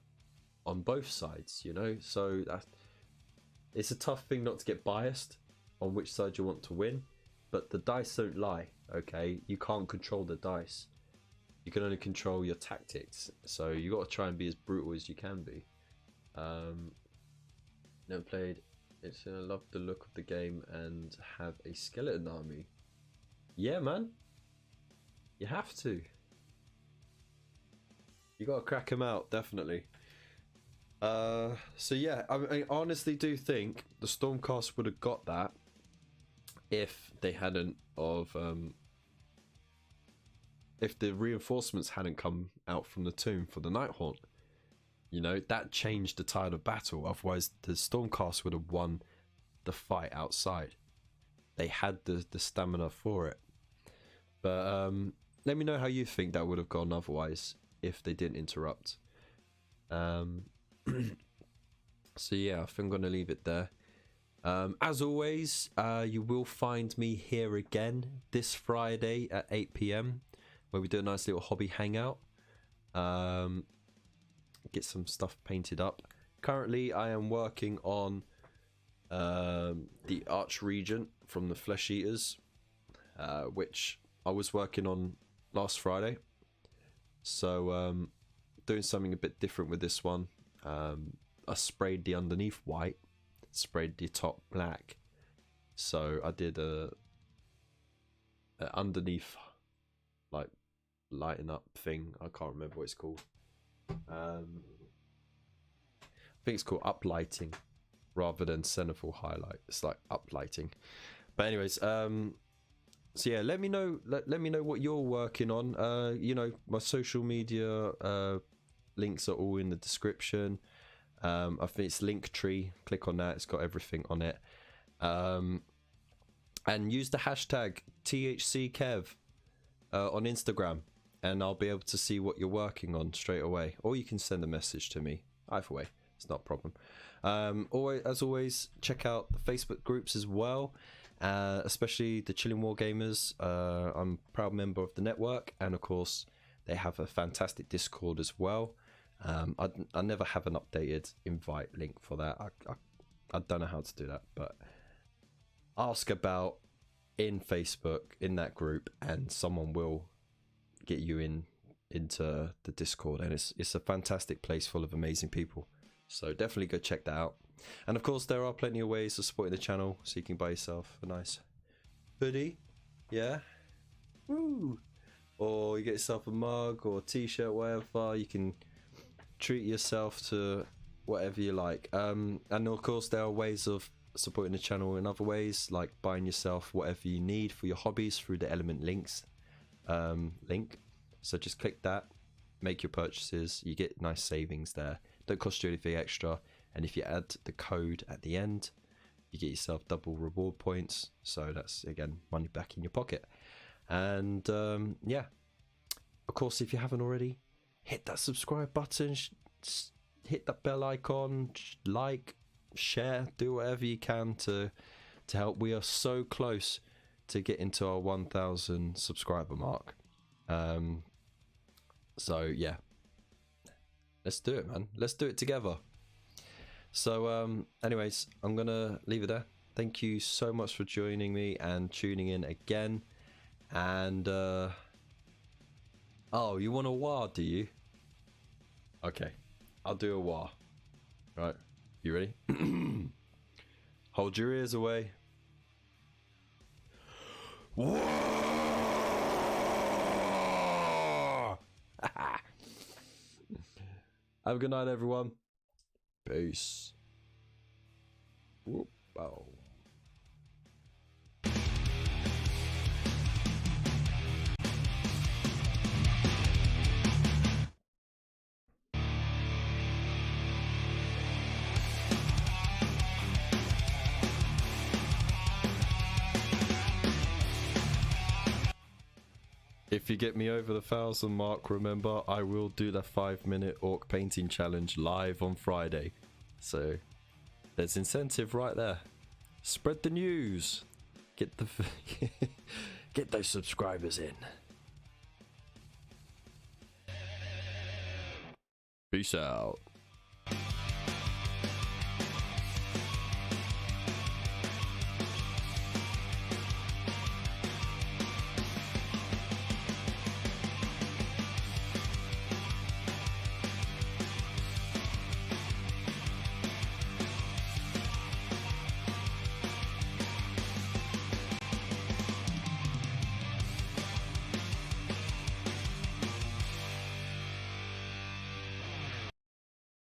on both sides, you know. So it's a tough thing not to get biased on which side you want to win, but the dice don't lie. Okay, you can't control the dice, you can only control your tactics, so you got to try and be as brutal as you can be. Never played. It's gonna love the look of the game and have a skeleton army. Yeah, man, you have to. You gotta crack them out, definitely. So yeah, I honestly do think the Stormcast would have got that if they hadn't of if the reinforcements hadn't come out from the tomb for the Nighthaunt. You know, that changed the tide of battle. Otherwise, the Stormcast would have won the fight outside. They had the stamina for it. But let me know how you think that would have gone otherwise if they didn't interrupt. So yeah, I think I'm going to leave it there. As always, you will find me here again this Friday at 8 PM, where we do a nice little hobby hangout. Get some stuff painted up. Currently, I am working on the Arch Regent from the Flesh Eaters, which I was working on last Friday. So doing something a bit different with this one. I sprayed the underneath white, sprayed the top black. So I did a underneath like lighting up thing. I can't remember what it's called. I think it's called uplighting rather than centerfold highlight. It's like uplighting. But anyways, so yeah, let me know what you're working on. You know, my social media links are all in the description. I think it's Linktree. Click on that, it's got everything on it. And use the hashtag THCKev on Instagram, and I'll be able to see what you're working on straight away. Or you can send a message to me. Either way, it's not a problem. As always, check out the Facebook groups as well, especially the Chilling Wargamers. I'm a proud member of the network, and of course, they have a fantastic Discord as well. I never have an updated invite link for that. I don't know how to do that, but ask about in Facebook in that group, and someone will get you into the Discord, and it's a fantastic place full of amazing people. So definitely go check that out. And of course, there are plenty of ways of supporting the channel, so you can buy yourself a nice hoodie, yeah, woo, or you get yourself a mug or a t-shirt, whatever. You can treat yourself to whatever you like. And of course, there are ways of supporting the channel in other ways, like buying yourself whatever you need for your hobbies through the Element Links link. So just click that, make your purchases, you get nice savings there. Don't cost you anything extra, and if you add the code at the end, you get yourself double reward points. So that's, again, money back in your pocket. And yeah, of course, if you haven't already, hit that subscribe button, hit that bell icon, like, share, do whatever you can to help. We are so close to getting to our 1,000 subscriber mark. So yeah, let's do it, man. Let's do it together. So anyways, I'm gonna leave it there. Thank you so much for joining me and tuning in again. And oh, you want a war, do you? Okay, I'll do a war. Right, you ready? Hold your ears away. War! Have a good night, everyone. Peace. Whoop, bow. If you get me over the 1,000 mark, remember, I will do the 5-minute orc painting challenge live on Friday. So there's incentive right there. Spread the news. Get the get those subscribers in. Peace out.